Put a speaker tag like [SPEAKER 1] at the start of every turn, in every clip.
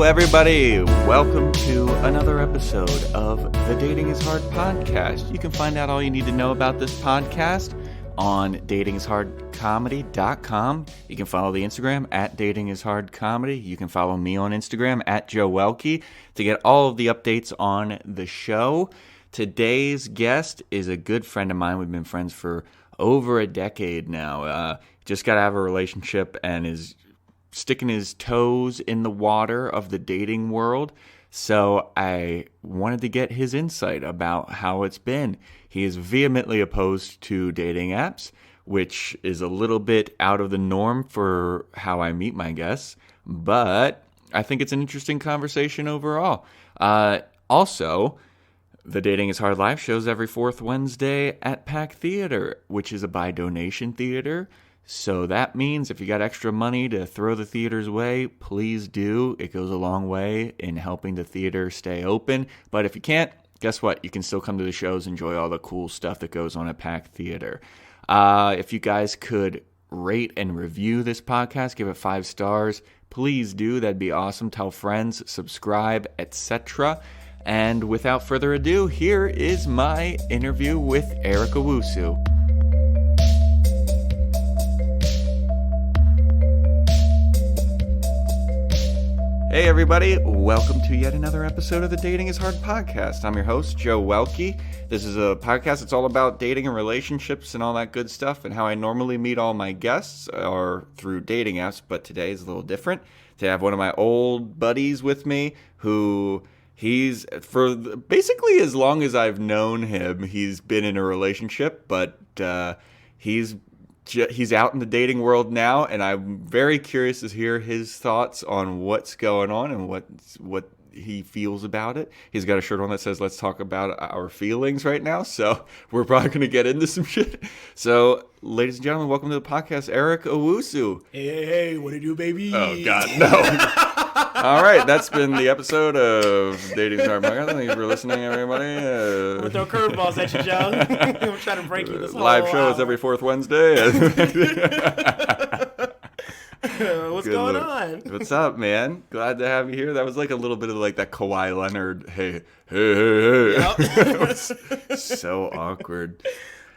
[SPEAKER 1] everybody. Welcome to another episode of the Dating is Hard podcast. You can find out all you need to know about this podcast on datingishardcomedy.com. You can follow the Instagram at datingishardcomedy. You can follow me on Instagram at Joe Welkie to get all of the updates on the show. Today's guest is a good friend of mine. We've been friends for over a decade now. Just got out of a relationship and is sticking his toes in the water of the dating world. So I wanted to get his insight about how it's been. He is vehemently opposed to dating apps, which is a little bit out of the norm for how I meet my guests, but I think it's an interesting conversation overall. Also, the Dating is Hard live shows every fourth Wednesday at Pack Theater, which is a by donation theater. So that means if you got extra money to throw the theater's way, please do. It goes a long way in helping the theater stay open. But if you can't, guess what? You can still come to the shows, enjoy all the cool stuff that goes on at Pack Theater. If you guys could rate and review this podcast, give it 5 stars, please do. That'd be awesome. Tell friends, subscribe, etc. And without further ado, here is my interview with Eric Owusu. Hey everybody, welcome to yet another episode of the Dating is Hard podcast. I'm your host, Joe Welkie. This is a podcast that's all about dating and relationships and all that good stuff, and how I normally meet all my guests are through dating apps, but today is a little different. To have one of my old buddies with me who he's, for basically as long as I've known him, he's been in a relationship, but he's out in the dating world now, and I'm very curious to hear his thoughts on what's going on and what he feels about it. He's got a shirt on that says, "Let's talk about our feelings" right now, so we're probably going to get into some shit. So, ladies and gentlemen, welcome to the podcast, Eric Owusu.
[SPEAKER 2] Hey, what do you do, baby?
[SPEAKER 1] Oh, God, no. All right, that's been the episode of Dating is Hard podcast. Thanks for listening, everybody.
[SPEAKER 2] We'll throw curveballs at you, Joe. We're trying to break you this whole
[SPEAKER 1] live show
[SPEAKER 2] hour.
[SPEAKER 1] is every fourth Wednesday.
[SPEAKER 2] What's going on?
[SPEAKER 1] What's up, man? Glad to have you here. That was like a little bit of like that Kawhi Leonard, hey.
[SPEAKER 2] Yep.
[SPEAKER 1] It was so awkward.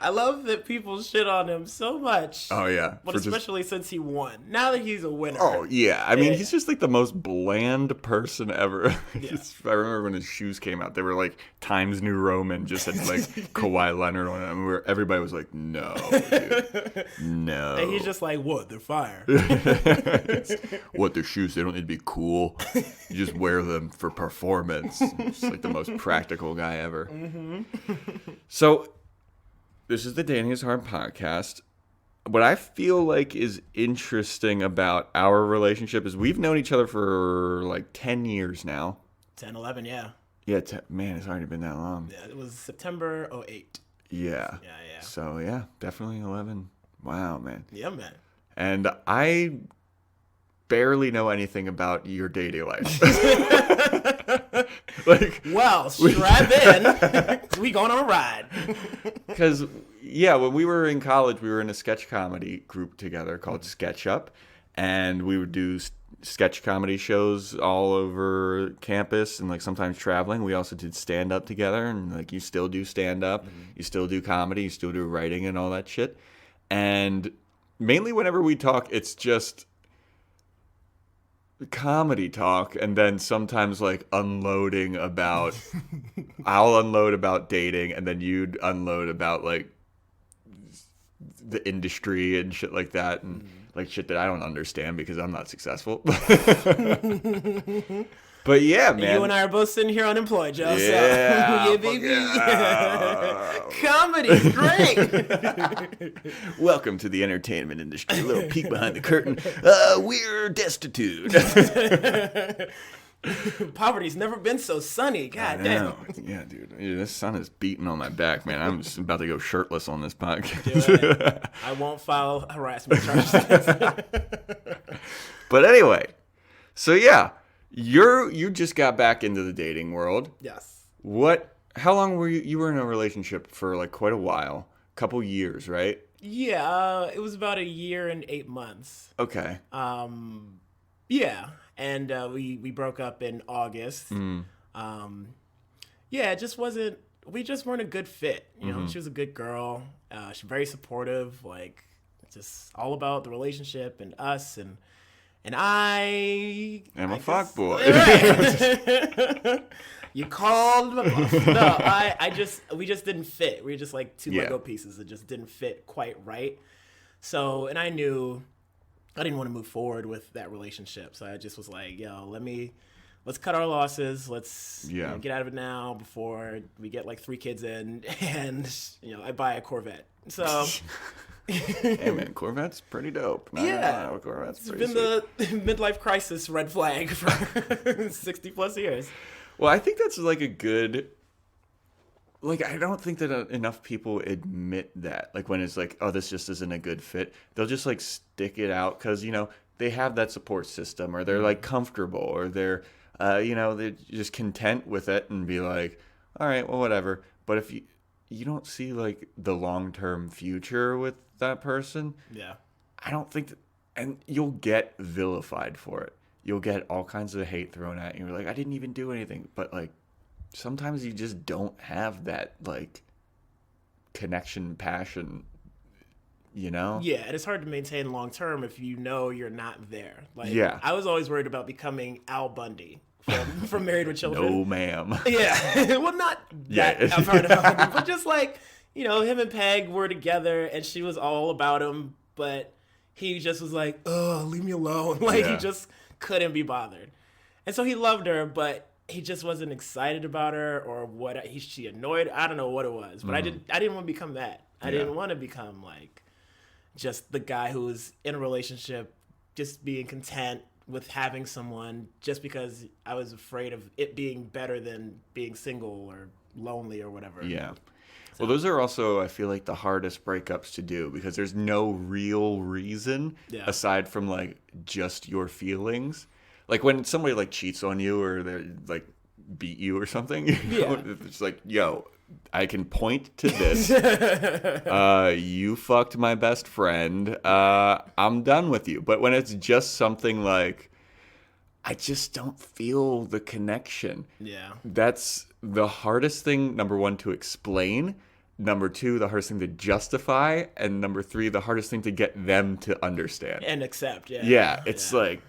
[SPEAKER 2] I love that people shit on him so much.
[SPEAKER 1] Oh, yeah.
[SPEAKER 2] But especially since he won. Now that he's a winner.
[SPEAKER 1] Oh, yeah. I mean, he's just like the most bland person ever.
[SPEAKER 2] Yeah.
[SPEAKER 1] I remember when his shoes came out, they were like Times New Roman, just had like Kawhi Leonard on them, where everybody was like, no, dude. No.
[SPEAKER 2] And he's just like, what? They're fire.
[SPEAKER 1] What, their shoes? They don't need to be cool. You just wear them for performance. Just like the most practical guy ever. Mm-hmm. So, this is the Dating is Hard podcast. What I feel like is interesting about our relationship is we've known each other for like 10 years now.
[SPEAKER 2] 10, 11, yeah.
[SPEAKER 1] Yeah, man, it's already been that long.
[SPEAKER 2] Yeah, it was September 2008.
[SPEAKER 1] Yeah.
[SPEAKER 2] Yeah.
[SPEAKER 1] So, yeah, definitely 11. Wow, man.
[SPEAKER 2] Yeah, man.
[SPEAKER 1] And I barely know anything about your dating life.
[SPEAKER 2] Well, strap in. We going on a ride.
[SPEAKER 1] Because, yeah, when we were in college, we were in a sketch comedy group together called Sketch Up. And we would do sketch comedy shows all over campus and, like, sometimes traveling. We also did stand-up together. And, like, you still do stand-up. Mm-hmm. You still do comedy. You still do writing and all that shit. And mainly whenever we talk, it's just comedy talk, and then sometimes like unloading about I'll unload about dating, and then you'd unload about like the industry and shit like that, and like shit that I don't understand because I'm not successful. But yeah, man.
[SPEAKER 2] You and I are both sitting here unemployed, Joe.
[SPEAKER 1] Yeah,
[SPEAKER 2] so, yeah, baby.
[SPEAKER 1] Yeah.
[SPEAKER 2] Comedy's great.
[SPEAKER 1] Welcome to the entertainment industry. A little peek behind the curtain. We're destitute.
[SPEAKER 2] Poverty's never been so sunny. God damn.
[SPEAKER 1] Yeah, dude. This sun is beating on my back, man. I'm just about to go shirtless on this podcast.
[SPEAKER 2] Dude, I won't file harassment charges against it.
[SPEAKER 1] But anyway, so yeah. You just got back into the dating world.
[SPEAKER 2] Yes.
[SPEAKER 1] How long were you were in a relationship for like quite a while, couple years, right?
[SPEAKER 2] Yeah, it was about 1 year and 8 months.
[SPEAKER 1] Okay.
[SPEAKER 2] Yeah. And we broke up in August. Yeah, it just wasn't. We just weren't a good fit. You know, she was a good girl. She's very supportive. Like, just all about the relationship and us and I.
[SPEAKER 1] I'm a fuckboy.
[SPEAKER 2] Right. You called my bluff. No, we just didn't fit. We were just like two Lego pieces that just didn't fit quite right. So, and I knew I didn't want to move forward with that relationship. So I just was like, yo, let's cut our losses. Let's get out of it now before we get like 3 kids in and, I buy a Corvette. So.
[SPEAKER 1] Hey man, Corvette's pretty dope. Corvette's
[SPEAKER 2] it's been the midlife crisis red flag for 60 plus years.
[SPEAKER 1] Well, I think that's like a good. Like, I don't think that enough people admit that. Like, when it's like, oh, this just isn't a good fit, they'll just like stick it out because they have that support system, or they're like comfortable, or they're they're just content with it and be like, all right, well, whatever. But if you don't see like the long-term future with that person, I don't think that, and you'll get vilified for it. You'll get all kinds of hate thrown at you. You're like, I didn't even do anything. But like, sometimes you just don't have that like connection, passion, Yeah,
[SPEAKER 2] and it's hard to maintain long term if you're not there. Like, I was always worried about becoming Al Bundy from Married with Children.
[SPEAKER 1] No, ma'am.
[SPEAKER 2] Yeah, well, not that far enough, but just like him and Peg were together, and she was all about him, but he just was like, "Oh, leave me alone." Like he just couldn't be bothered, and so he loved her, but he just wasn't excited about her, or what? She annoyed. I don't know what it was, but I didn't want to become that. I didn't want to become like just the guy who was in a relationship, just being content with having someone, just because I was afraid of it being better than being single or lonely or whatever.
[SPEAKER 1] Yeah. Well, those are also, I feel like, the hardest breakups to do, because there's no real reason aside from like just your feelings. Like when somebody like cheats on you, or they like beat you or something, it's like, yo, I can point to this. You fucked my best friend. I'm done with you. But when it's just something like, I just don't feel the connection. Yeah. That's the hardest thing, number one, to explain. Number two, the hardest thing to justify. And number three, the hardest thing to get them to understand.
[SPEAKER 2] And accept,
[SPEAKER 1] Yeah, it's like,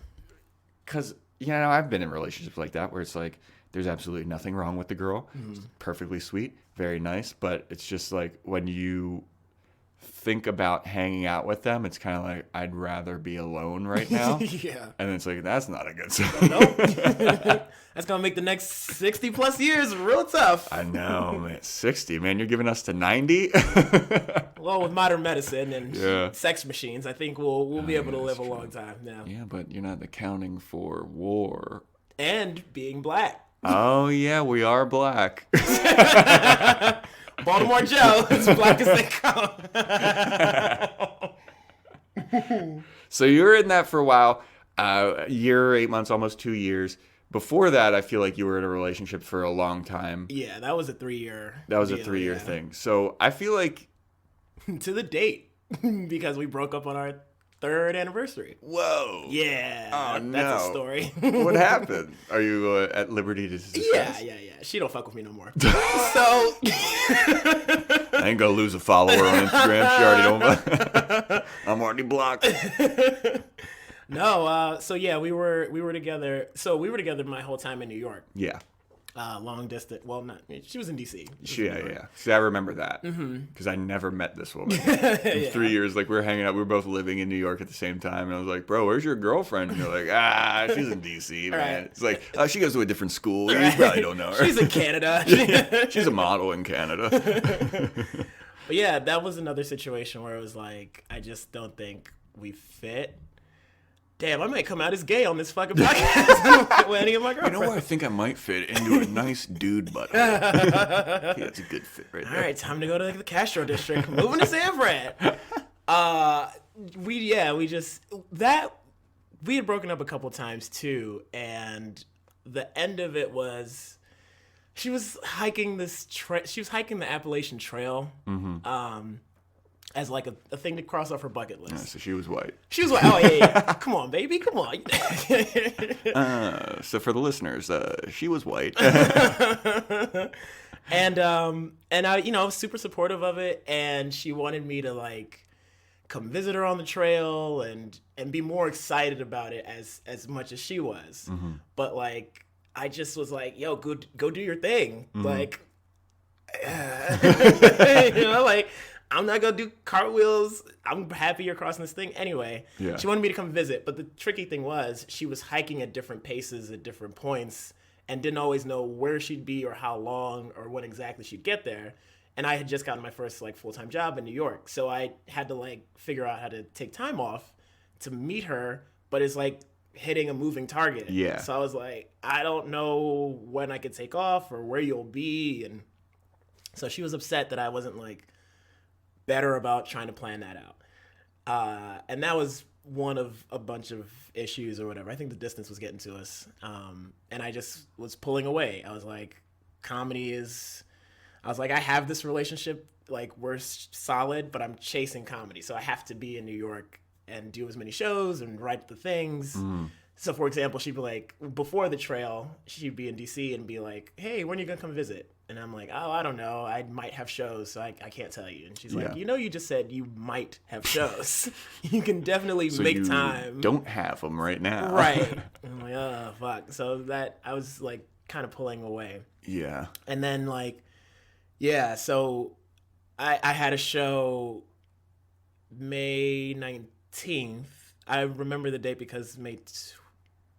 [SPEAKER 1] because, I've been in relationships like that where it's like, there's absolutely nothing wrong with the girl. It's perfectly sweet, very nice. But it's just like, when you think about hanging out with them, it's kind of like, I'd rather be alone right now. And it's like, that's not a good sign.
[SPEAKER 2] Nope. That's going to make the next 60 plus years real tough.
[SPEAKER 1] I know, man. 60, man. You're giving us to 90?
[SPEAKER 2] Well, with modern medicine and sex machines, I think we'll be able to live a long time now.
[SPEAKER 1] Yeah, but you're not accounting for war.
[SPEAKER 2] And being black.
[SPEAKER 1] Oh, yeah, we are black.
[SPEAKER 2] Baltimore Joe, as black as they come.
[SPEAKER 1] So you were in that for a while, a year, 8 months, almost 2 years. Before that, I feel like you were in a relationship for a long time.
[SPEAKER 2] Yeah, that was a 3-year.
[SPEAKER 1] That was a 3-year thing. So I feel like...
[SPEAKER 2] to the date, because we broke up on our 3rd anniversary.
[SPEAKER 1] Whoa.
[SPEAKER 2] Yeah.
[SPEAKER 1] Oh, no.
[SPEAKER 2] That's a story.
[SPEAKER 1] What happened? Are you at liberty to discuss?
[SPEAKER 2] Yeah. She don't fuck with me no more. So...
[SPEAKER 1] I ain't gonna lose a follower on Instagram. She already don't... I'm already blocked.
[SPEAKER 2] No, so yeah, we were together. So we were together my whole time in New York.
[SPEAKER 1] Yeah.
[SPEAKER 2] Long distance. Well, not. She was in DC.
[SPEAKER 1] Yeah. See, I remember that because I never met this woman. In 3 years, like we were hanging out. We were both living in New York at the same time, and I was like, "Bro, where's your girlfriend?" And you're like, "She's in DC, man." Right. It's like, she goes to a different school. You probably don't know her.
[SPEAKER 2] She's in Canada.
[SPEAKER 1] She's a model in Canada.
[SPEAKER 2] But yeah, that was another situation where it was like, I just don't think we fit. Damn, I might come out as gay on this fucking podcast with any of my girlfriends.
[SPEAKER 1] You know where I think I might fit? Into a nice dude butthole. Yeah, that's a good fit right there.
[SPEAKER 2] All right, time to go to the Castro district. Moving to San Fran. We had broken up a couple times too, and the end of it was she was hiking the Appalachian Trail. as like a thing to cross off her bucket list.
[SPEAKER 1] So she was white.
[SPEAKER 2] She was white. Oh yeah. Come on, baby. Come on.
[SPEAKER 1] So for the listeners, she was white.
[SPEAKER 2] And I, I was super supportive of it, and she wanted me to like come visit her on the trail and be more excited about it as much as she was. Mm-hmm. But like I just was like, yo, go do your thing. Mm-hmm. Like like I'm not gonna do cartwheels. I'm happy you're crossing this thing anyway. Yeah. She wanted me to come visit, but the tricky thing was she was hiking at different paces at different points and didn't always know where she'd be or how long or when exactly she'd get there. And I had just gotten my first like full-time job in New York, so I had to like figure out how to take time off to meet her, but it's like hitting a moving target.
[SPEAKER 1] Yeah.
[SPEAKER 2] So I was like, I don't know when I could take off or where you'll be, and so she was upset that I wasn't like better about trying to plan that out. And that was one of a bunch of issues or whatever. I think the distance was getting to us. And I just was pulling away. I was like, I have this relationship, like we're solid, but I'm chasing comedy. So I have to be in New York and do as many shows and write the things. Mm. So for example, she'd be like, before the trail, she'd be in DC and be like, hey, when are you going to come visit? And I'm like, oh, I don't know. I might have shows, so I can't tell you. And she's like, you just said you might have shows. You can definitely make time.
[SPEAKER 1] Don't have them right now.
[SPEAKER 2] Right. And I'm like, oh, fuck. So that I was like kind of pulling away.
[SPEAKER 1] Yeah.
[SPEAKER 2] And then like, so I had a show May 19th. I remember the date because it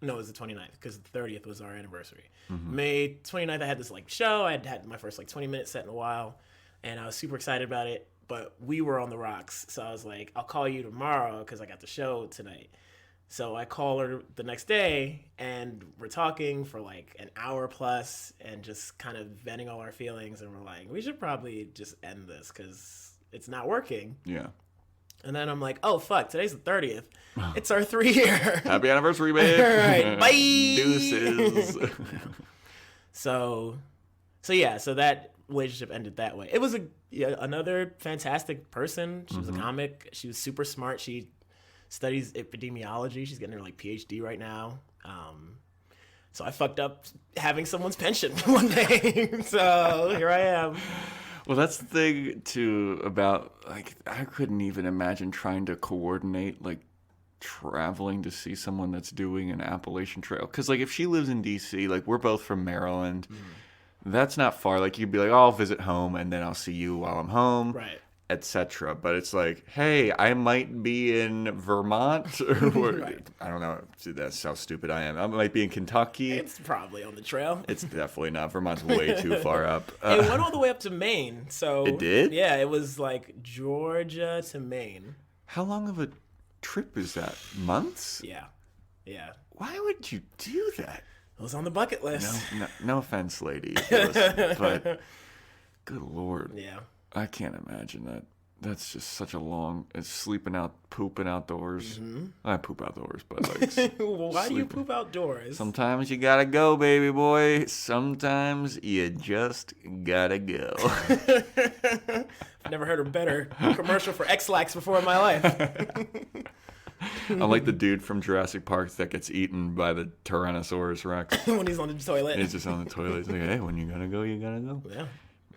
[SPEAKER 2] was the 29th because the 30th was our anniversary. Mm-hmm. May 29th, I had this like show. I had my first like 20-minute set in a while, and I was super excited about it, but we were on the rocks. So I was like, I'll call you tomorrow because I got the show tonight. So I call her the next day, and we're talking for like an hour plus and just kind of venting all our feelings, and we're like, we should probably just end this because it's not working.
[SPEAKER 1] Yeah.
[SPEAKER 2] And then I'm like, oh, fuck, today's the 30th. It's our 3-year.
[SPEAKER 1] Happy anniversary, babe.
[SPEAKER 2] All right, bye.
[SPEAKER 1] Deuces.
[SPEAKER 2] So that relationship ended that way. It was another fantastic person. She was a comic. She was super smart. She studies epidemiology. She's getting her like PhD right now. So I fucked up having someone's pension one day. So here I am.
[SPEAKER 1] Well, that's the thing, too, about, like, I couldn't even imagine trying to coordinate, like, traveling to see someone that's doing an Appalachian Trail. Because, like, if she lives in D.C., like, we're both from Maryland, that's not far. Like, you'd be like, oh, I'll visit home, and then I'll see you while I'm home. Right. Etc. But it's like, hey, I might be in Vermont, or right. I don't know. That's how stupid I am. I might be in Kentucky.
[SPEAKER 2] It's probably on the trail.
[SPEAKER 1] It's definitely not. Vermont's way too far up.
[SPEAKER 2] It went all the way up to Maine. So
[SPEAKER 1] it did?
[SPEAKER 2] Yeah, it was like Georgia to Maine.
[SPEAKER 1] How long of a trip is that? Months?
[SPEAKER 2] Yeah.
[SPEAKER 1] Why would you do that?
[SPEAKER 2] It was on the bucket list.
[SPEAKER 1] No offense, lady, but good Lord.
[SPEAKER 2] Yeah.
[SPEAKER 1] I can't imagine that. That's just such a long. It's pooping outdoors. Mm-hmm. I poop outdoors, but like.
[SPEAKER 2] Well, why do you poop outdoors?
[SPEAKER 1] Sometimes you gotta go, baby boy. Sometimes you just gotta go.
[SPEAKER 2] I've never heard a better commercial for X-Lax before in my life.
[SPEAKER 1] I'm like the dude from Jurassic Park that gets eaten by the Tyrannosaurus Rex.
[SPEAKER 2] When he's on the toilet.
[SPEAKER 1] He's just on the toilet. He's like, hey, when you gotta go, you gotta go.
[SPEAKER 2] Yeah.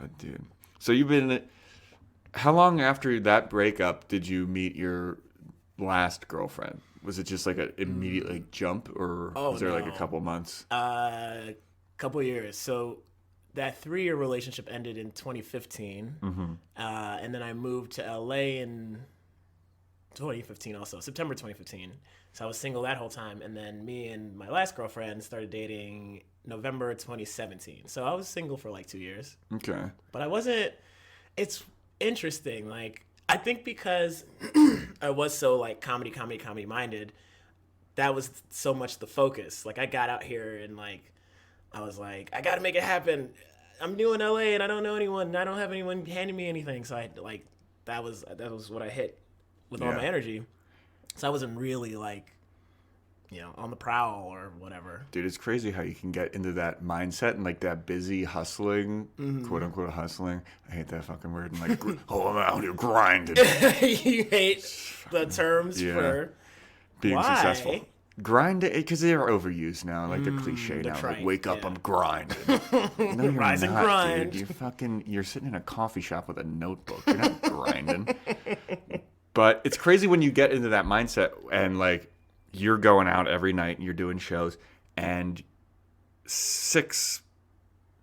[SPEAKER 1] But dude. So you've been. How long after that breakup did you meet your last girlfriend? Was it just like an immediate like, jump, or was there like a couple months?
[SPEAKER 2] Couple years. So that 3-year relationship ended in 2015, and then I moved to LA in 2015 also, September 2015. So I was single that whole time, and then me and my last girlfriend started dating November 2017. So I was single for like 2 years.
[SPEAKER 1] Okay.
[SPEAKER 2] But I wasn't. It's interesting. Like, I think because I was so like comedy minded, that was so much the focus. Like, I got out here and like I was like, I got to make it happen. I'm new in LA and I don't know anyone. And I don't have anyone handing me anything. So I like that was what I hit with all my energy. So I wasn't really like, on the prowl or whatever.
[SPEAKER 1] Dude, it's crazy how you can get into that mindset and like that busy hustling, quote unquote hustling. I hate that fucking word. And like, I'm out here grinding.
[SPEAKER 2] You hate the terms for
[SPEAKER 1] being successful. Grind it because they're overused now, like the cliche now.
[SPEAKER 2] Trite,
[SPEAKER 1] like, wake up, I'm grinding. No, you're
[SPEAKER 2] Rise
[SPEAKER 1] not,
[SPEAKER 2] and grind.
[SPEAKER 1] Dude. You're sitting in a coffee shop with a notebook. You're not grinding. But it's crazy when you get into that mindset and like you're going out every night and you're doing shows and 6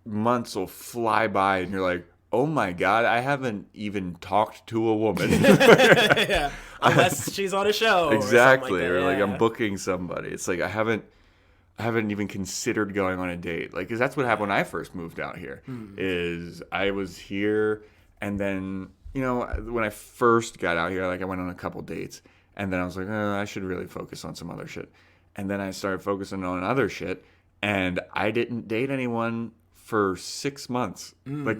[SPEAKER 1] months will fly by and you're like, oh my God, I haven't even talked to a woman.
[SPEAKER 2] Yeah. Unless she's on a show.
[SPEAKER 1] Exactly.
[SPEAKER 2] Or
[SPEAKER 1] like I'm booking somebody. It's like I haven't even considered going on a date. Like, 'cause that's what happened when I first moved out here. Is I was here and then, when I first got out here, like I went on a couple dates and then I was like, I should really focus on some other shit. And then I started focusing on other shit and I didn't date anyone for 6 months. Like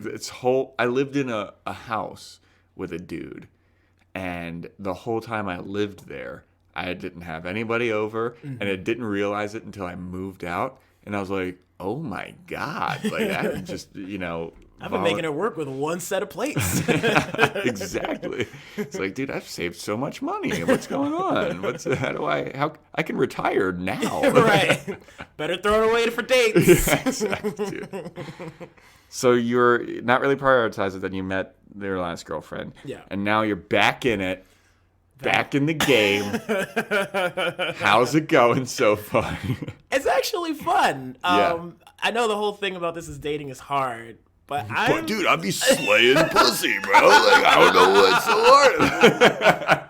[SPEAKER 1] I lived in a house with a dude, and the whole time I lived there, I didn't have anybody over, and I didn't realize it until I moved out, and I was like, oh my God, like I just
[SPEAKER 2] I've been making it work with one set of plates.
[SPEAKER 1] Exactly. It's like, dude, I've saved so much money. What's going on? How I can retire now?
[SPEAKER 2] Right. Better throw it away for dates.
[SPEAKER 1] Yeah, exactly, dude. So you're not really prioritizing that you met their last girlfriend.
[SPEAKER 2] Yeah.
[SPEAKER 1] And now you're back in it. Back in the game. How's it going so far?
[SPEAKER 2] It's actually fun.
[SPEAKER 1] Yeah.
[SPEAKER 2] I know the whole thing about this is dating is hard. But
[SPEAKER 1] dude, I'd be slaying pussy, bro. Like, I don't know what's so hard.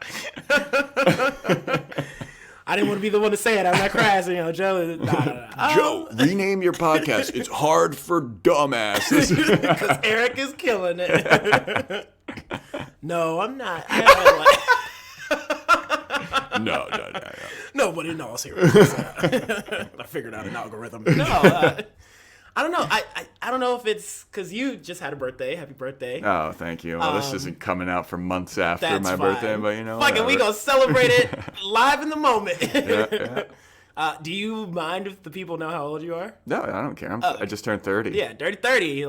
[SPEAKER 2] I didn't want to be the one to say it. I'm not crazy, Joe. Nah.
[SPEAKER 1] Joe, rename your podcast. It's hard for dumbasses.
[SPEAKER 2] Because Eric is killing it. No, I'm not.
[SPEAKER 1] No.
[SPEAKER 2] Nobody knows here. I figured out an algorithm. No, I don't know. I don't know if it's because you just had a birthday. Happy birthday.
[SPEAKER 1] Oh, thank you. Well, this isn't coming out for months after my birthday, but
[SPEAKER 2] Fuck it, we gonna celebrate it live in the moment.
[SPEAKER 1] Yeah.
[SPEAKER 2] Do you mind if the people know how old you are?
[SPEAKER 1] No, I don't care. I just turned 30.
[SPEAKER 2] Yeah, dirty 30.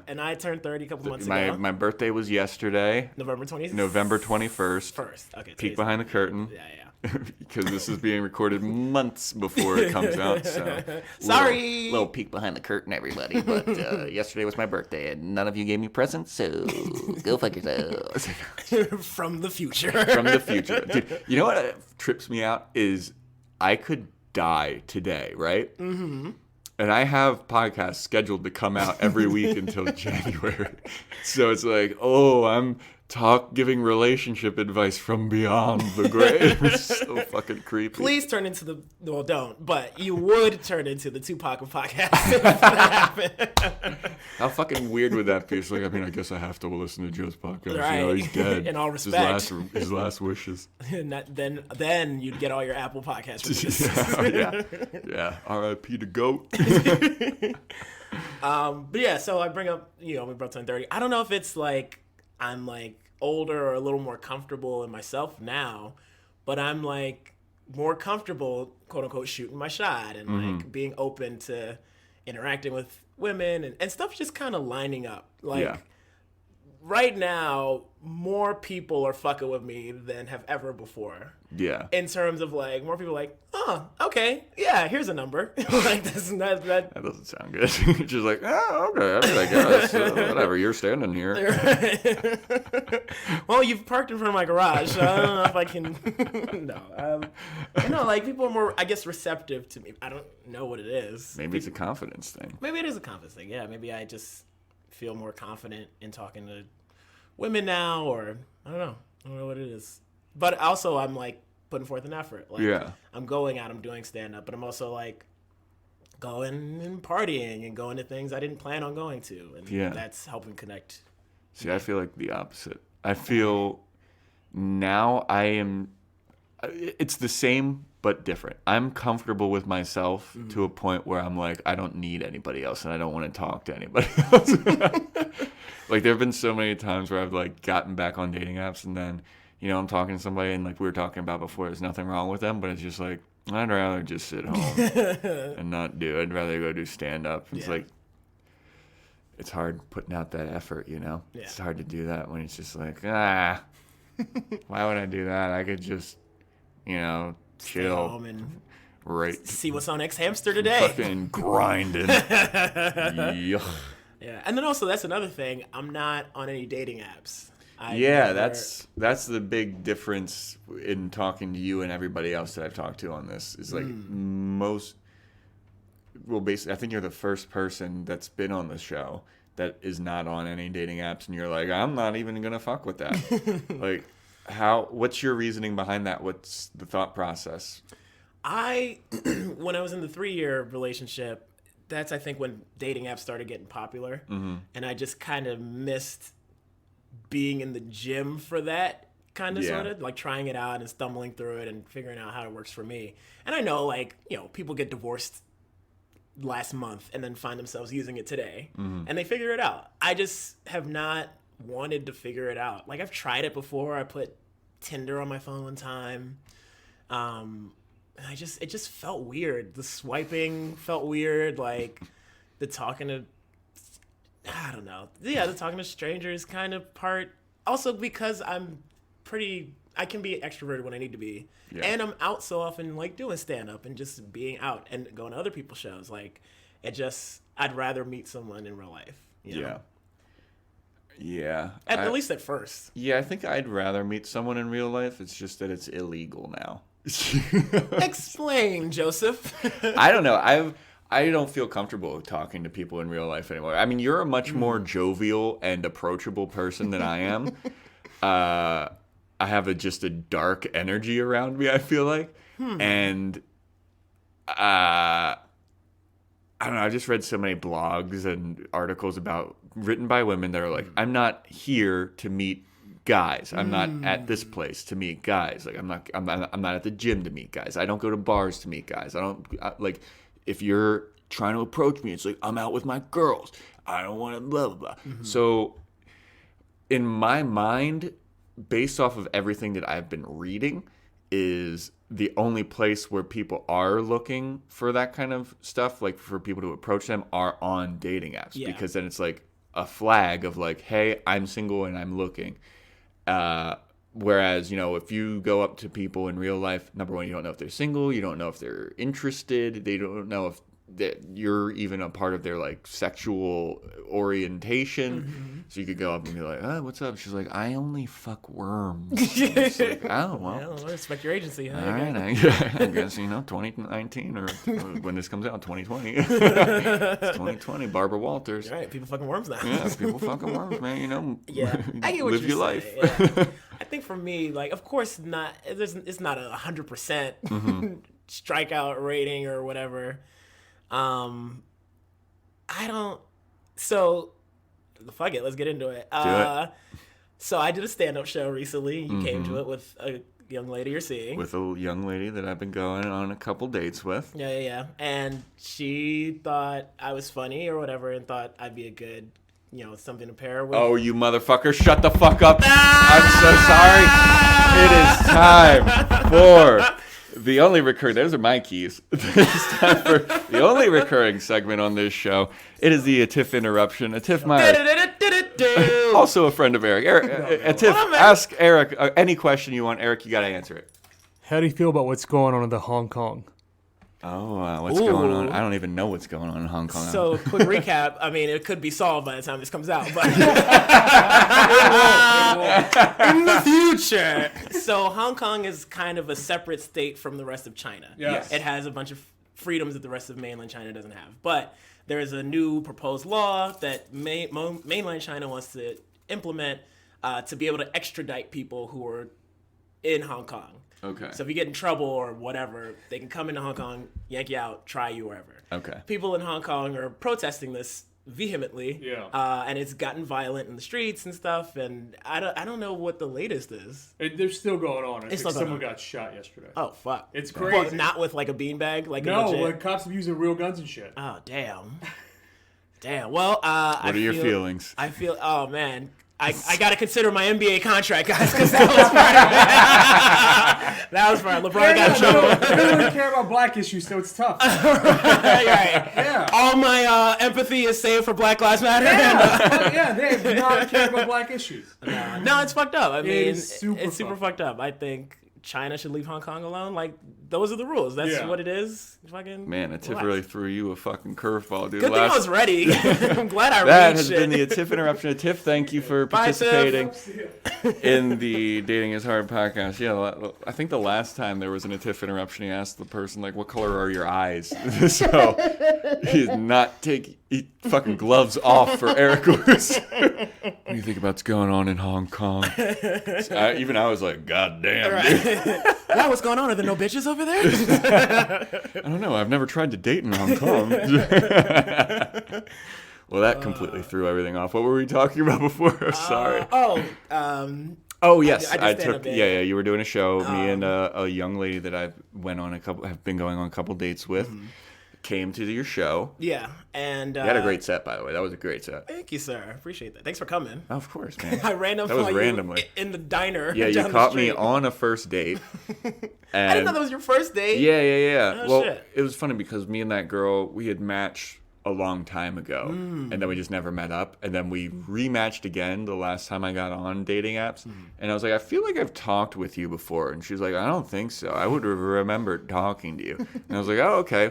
[SPEAKER 2] And I turned 30 a couple months ago.
[SPEAKER 1] My birthday was yesterday.
[SPEAKER 2] November 21st. Okay.
[SPEAKER 1] Peek behind the curtain.
[SPEAKER 2] Yeah.
[SPEAKER 1] Because this is being recorded months before it comes out. So
[SPEAKER 2] sorry.
[SPEAKER 1] Little peek behind the curtain, everybody. But yesterday was my birthday, and none of you gave me presents, so go fuck yourselves.
[SPEAKER 2] From the future.
[SPEAKER 1] From the future. Dude, you know what trips me out is I could die today, right? Mm-hmm. And I have podcasts scheduled to come out every week until January. So it's like, I'm giving relationship advice from beyond the grave. It's so fucking creepy.
[SPEAKER 2] Please turn into don't, but you would turn into the Tupac of podcasts if that happened.
[SPEAKER 1] How fucking weird would that be? It's like, I guess I have to listen to Joe's podcast.
[SPEAKER 2] Right.
[SPEAKER 1] He's dead.
[SPEAKER 2] In all respect.
[SPEAKER 1] His last wishes.
[SPEAKER 2] Then you'd get all your Apple Podcast releases.
[SPEAKER 1] Yeah. R.I.P. to GOAT.
[SPEAKER 2] But yeah, so I bring up, we both turned 30. I don't know if it's like I'm like older or a little more comfortable in myself now, but I'm like more comfortable, quote unquote, shooting my shot and like being open to interacting with women and stuff just kind of lining up. Like right now, more people are fucking with me than have ever before.
[SPEAKER 1] Yeah.
[SPEAKER 2] In terms of like, more people are like, oh, okay, yeah, here's a number. Like that
[SPEAKER 1] doesn't sound good. Just like, okay, I guess. Whatever, you're standing here.
[SPEAKER 2] Well, you've parked in front of my garage, so I don't know if I can. No. Like people are more, I guess, receptive to me. I don't know what it is.
[SPEAKER 1] Maybe it's a confidence thing.
[SPEAKER 2] Maybe it is a confidence thing. Yeah, maybe I just feel more confident in talking to women now, or I don't know what it is. But also, I'm like putting forth an effort. Like, I'm going out, I'm doing stand up, but I'm also like going and partying and going to things I didn't plan on going to, and that's helping connect.
[SPEAKER 1] See, I feel like the opposite. I feel now it's the same but different. I'm comfortable with myself to a point where I'm like, I don't need anybody else and I don't want to talk to anybody else. Like there have been so many times where I've like gotten back on dating apps and then, I'm talking to somebody and like we were talking about before, there's nothing wrong with them, but it's just like, I'd rather just sit home and not do it. I'd rather go do stand-up. It's like, it's hard putting out that effort, you know? Yeah. It's hard to do that when it's just like, why would I do that? I could just, you know, chill.
[SPEAKER 2] Home and
[SPEAKER 1] right.
[SPEAKER 2] See what's on X Hamster today.
[SPEAKER 1] Fucking grinding.
[SPEAKER 2] Yeah. And then also, that's another thing. I'm not on any dating apps.
[SPEAKER 1] That's the big difference in talking to you and everybody else that I've talked to on this. Is like basically, I think you're the first person that's been on the show that is not on any dating apps, and you're like, I'm not even gonna fuck with that. Like, what's your reasoning behind that? What's the thought process?
[SPEAKER 2] When I was in the 3-year relationship, that's, I think, when dating apps started getting popular, and I just kind of missed being in the gym for that kind of sort of, like trying it out and stumbling through it and figuring out how it works for me. And I know, like, you know, people get divorced last month and then find themselves using it today, and they figure it out. I just have not wanted to figure it out. Like, I've tried it before. I put Tinder on my phone one time. And it just felt weird. The swiping felt weird. Like, the talking to, I don't know. Yeah, the talking to strangers kind of part. Also because I can be extroverted when I need to be. Yeah. And I'm out so often, like, doing stand-up and just being out and going to other people's shows. Like, I'd rather meet someone in real life. You know?
[SPEAKER 1] Yeah.
[SPEAKER 2] At least at first.
[SPEAKER 1] Yeah, I think I'd rather meet someone in real life. It's just that it's illegal now.
[SPEAKER 2] Explain, Joseph.
[SPEAKER 1] I don't know. I don't feel comfortable talking to people in real life anymore. I mean, you're a much more jovial and approachable person than I am. I have just a dark energy around me, I feel like. And I don't know, I just read so many blogs and articles written by women that are like, I'm not here to meet guys. I'm not at this place to meet guys. Like, I'm not at the gym to meet guys. I don't go to bars to meet guys. Like, if you're trying to approach me, it's like, I'm out with my girls. I don't want to blah, blah, blah. So in my mind, based off of everything that I've been reading, is the only place where people are looking for that kind of stuff, like for people to approach them, are on dating apps. Yeah. Because then it's like a flag of like, hey, I'm single and I'm looking. Whereas, you know, if you go up to people in real life, number one, you don't know if they're single, you don't know if they're interested, they don't know if that you're even a part of their, like, sexual orientation. So you could go up and be like, what's up? She's like, I only fuck worms. It's like, oh, well.
[SPEAKER 2] I respect your agency. Huh?
[SPEAKER 1] All right, I guess, you know, 2019 or when this comes out, 2020. It's 2020, Barbara Walters.
[SPEAKER 2] All right, people fucking worms now.
[SPEAKER 1] Yeah, people fucking worms, man, you know.
[SPEAKER 2] Yeah, I get what
[SPEAKER 1] live your life.
[SPEAKER 2] Yeah. I think for me, like, of course, it's not 100% strikeout rating or whatever. So fuck it, let's get into it. So I did a stand-up show recently. You came to it with a young lady you're seeing.
[SPEAKER 1] With a young lady that I've been going on a couple dates with.
[SPEAKER 2] Yeah. And she thought I was funny or whatever and thought I'd be a good, you know, something to pair with.
[SPEAKER 1] Oh, you motherfucker, shut the fuck up. I'm so sorry. It is time for the only recurring, those are my keys. It's time for the only recurring segment on this show. It is the Atif interruption. Atif Meyer, also a friend of Eric. Atif, ask Eric any question you want. Eric, you got to answer it.
[SPEAKER 3] How do you feel about what's going on in Hong Kong?
[SPEAKER 1] Oh, what's going on? I don't even know what's going on in Hong Kong.
[SPEAKER 2] So, quick recap. I mean, it could be solved by the time this comes out, but in the future. So, Hong Kong is kind of a separate state from the rest of China.
[SPEAKER 3] Yes.
[SPEAKER 2] It has a bunch of freedoms that the rest of mainland China doesn't have. But there is a new proposed law that mainland China wants to implement to be able to extradite people who are in Hong Kong.
[SPEAKER 1] Okay.
[SPEAKER 2] So if you get in trouble or whatever, they can come into Hong Kong, yank you out, try you wherever.
[SPEAKER 1] Okay.
[SPEAKER 2] People in Hong Kong are protesting this vehemently.
[SPEAKER 3] Yeah.
[SPEAKER 2] And it's gotten violent in the streets and stuff. And I don't know what the latest is.
[SPEAKER 3] They're still going on. I
[SPEAKER 2] It's
[SPEAKER 3] think
[SPEAKER 2] still going
[SPEAKER 3] someone
[SPEAKER 2] on.
[SPEAKER 3] got shot yesterday.
[SPEAKER 2] Oh, fuck.
[SPEAKER 3] It's crazy.
[SPEAKER 2] Well, not with like a beanbag? Like
[SPEAKER 3] No,
[SPEAKER 2] legit...
[SPEAKER 3] like cops are using real guns and shit.
[SPEAKER 2] Oh, damn. Damn. Well,
[SPEAKER 1] what are your feelings?
[SPEAKER 2] I feel, oh, man. I got to consider my NBA contract, guys, because that was part of it. That was part of it. LeBron got in trouble.
[SPEAKER 3] I don't really care about black issues, so it's tough.
[SPEAKER 2] Right.
[SPEAKER 3] Yeah.
[SPEAKER 2] All my empathy is saved for Black Lives Matter.
[SPEAKER 3] Yeah, they do not care about black issues.
[SPEAKER 2] No, it's fucked up. I mean,
[SPEAKER 3] is super
[SPEAKER 2] fucked up. I think China should leave Hong Kong alone. Like, those are the rules. That's what it is. Fucking
[SPEAKER 1] Man, Atif really threw you a fucking curveball, dude.
[SPEAKER 2] Good thing I was ready. I'm glad I
[SPEAKER 1] That
[SPEAKER 2] read
[SPEAKER 1] has
[SPEAKER 2] shit.
[SPEAKER 1] been the Atif interruption. Atif, thank you for participating in the Dating is Hard podcast. Yeah, I think the last time there was an Atif interruption, he asked the person, like, what color are your eyes? So he did not take fucking gloves off for Eric Owusu. What do you think about what's going on in Hong Kong? Even I was like, God damn, dude.
[SPEAKER 2] Yeah, what's going on? Are there no bitches over there?
[SPEAKER 1] I don't know. I've never tried to date in Hong Kong. Well, that completely threw everything off. What were we talking about before? Sorry.
[SPEAKER 2] Oh,
[SPEAKER 1] yes,
[SPEAKER 2] I did
[SPEAKER 1] I
[SPEAKER 2] stand-up,
[SPEAKER 1] took.
[SPEAKER 2] yeah.
[SPEAKER 1] Yeah. You were doing a show. Me and a young lady that have been going on a couple dates with, came to your show.
[SPEAKER 2] Yeah, and
[SPEAKER 1] You had a great set, by the way. That was a great set.
[SPEAKER 2] Thank you, sir. I appreciate that. Thanks for coming.
[SPEAKER 1] Oh, of course, man.
[SPEAKER 2] I randomly
[SPEAKER 1] That was randomly
[SPEAKER 2] in the diner.
[SPEAKER 1] Yeah, you
[SPEAKER 2] down the
[SPEAKER 1] caught me
[SPEAKER 2] street.
[SPEAKER 1] on a first date. And
[SPEAKER 2] I didn't know that was your first date.
[SPEAKER 1] Yeah.
[SPEAKER 2] Oh,
[SPEAKER 1] Well,
[SPEAKER 2] shit.
[SPEAKER 1] it was funny because me and that girl, we had matched a long time ago, and then we just never met up, and then we rematched again the last time I got on dating apps, and I was like, I feel like I've talked with you before, and she was like, I don't think so. I would have remembered talking to you, and I was like, oh, okay.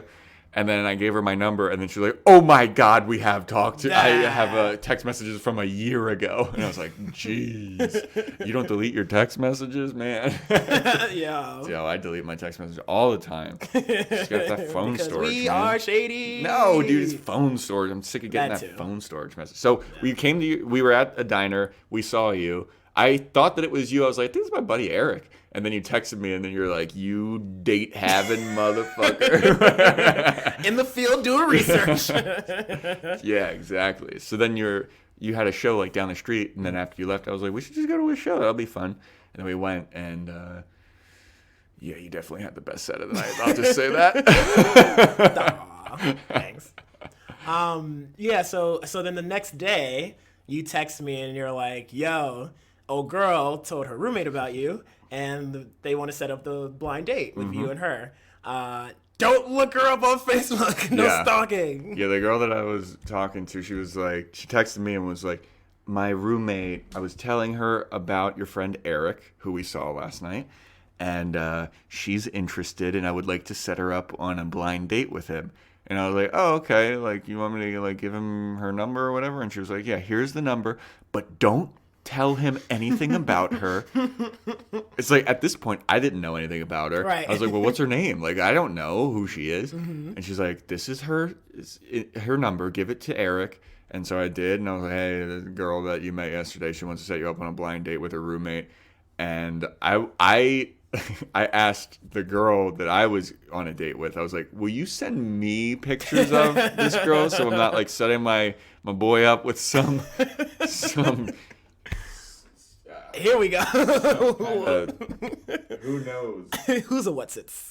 [SPEAKER 1] And then I gave her my number, and then she was like, oh my God, we have talked. I have text messages from a year ago. And I was like, jeez, you don't delete your text messages, man?
[SPEAKER 2] Yeah.
[SPEAKER 1] Yo, I delete my text messages all the time. Just got that phone
[SPEAKER 2] Because
[SPEAKER 1] storage,
[SPEAKER 2] we
[SPEAKER 1] man.
[SPEAKER 2] are shady.
[SPEAKER 1] No, dude, it's phone storage. I'm sick of getting
[SPEAKER 2] That
[SPEAKER 1] that
[SPEAKER 2] too.
[SPEAKER 1] phone storage message. So we came to you. We were at a diner. We saw you. I thought that it was you. I was like, I think it's my buddy Eric. And then you texted me, and then you're like, you date-having motherfucker.
[SPEAKER 2] In the field doing research.
[SPEAKER 1] Yeah, exactly. So then you had a show like down the street, and then after you left, I was like, we should just go to a show. That'll be fun. And then we went, and yeah, you definitely had the best set of the night. I'll just say that.
[SPEAKER 2] Aw, thanks. Yeah, so then the next day, you text me, and you're like, yo, old girl told her roommate about you, and they want to set up the blind date with you and her. Don't look her up on Facebook. No stalking.
[SPEAKER 1] Yeah, the girl that I was talking to, she was like, she texted me and was like, my roommate, I was telling her about your friend Eric, who we saw last night, and she's interested, and I would like to set her up on a blind date with him. And I was like, oh, okay, like, you want me to, like, give him her number or whatever? And she was like, yeah, here's the number, but don't tell him anything about her. It's like, at this point, I didn't know anything about her.
[SPEAKER 2] Right.
[SPEAKER 1] I was like, well, what's her name? Like, I don't know who she is. And she's like, this is her number. Give it to Eric. And so I did. And I was like, hey, the girl that you met yesterday, she wants to set you up on a blind date with her roommate. And I asked the girl that I was on a date with, I was like, will you send me pictures of this girl so I'm not, like, setting my boy up with some
[SPEAKER 2] Here we go.
[SPEAKER 1] who knows?
[SPEAKER 2] Who's a whatsits?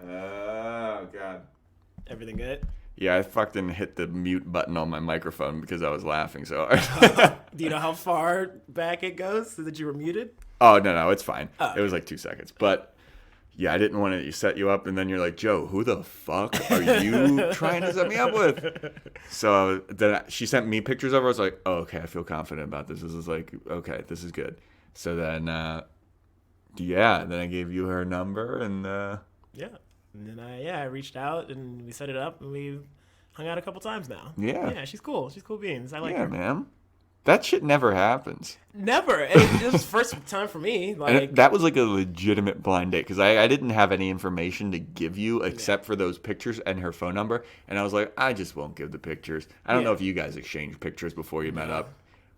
[SPEAKER 1] Oh, God.
[SPEAKER 2] Everything good?
[SPEAKER 1] Yeah, I fucking hit the mute button on my microphone because I was laughing so hard.
[SPEAKER 2] Do you know how far back it goes so that you were muted?
[SPEAKER 1] Oh, no, it's fine.
[SPEAKER 2] Oh,
[SPEAKER 1] It was like 2 seconds. But, yeah, I didn't want to set you up, and then you're like, Joe, who the fuck are you trying to set me up with? So then she sent me pictures of her. I was like, oh, okay, I feel confident about this. This is like, okay, this is good. So then, then I gave you her number, and
[SPEAKER 2] Yeah. And then I reached out, and we set it up, and we hung out a couple times now.
[SPEAKER 1] Yeah.
[SPEAKER 2] Yeah, she's cool. She's cool beans. I like
[SPEAKER 1] yeah,
[SPEAKER 2] her.
[SPEAKER 1] man. That shit never happens.
[SPEAKER 2] Never. It was first time for me. Like,
[SPEAKER 1] That was like a legitimate blind date because I didn't have any information to give you except for those pictures and her phone number. And I was like, I just won't give the pictures. I don't know if you guys exchanged pictures before you met up.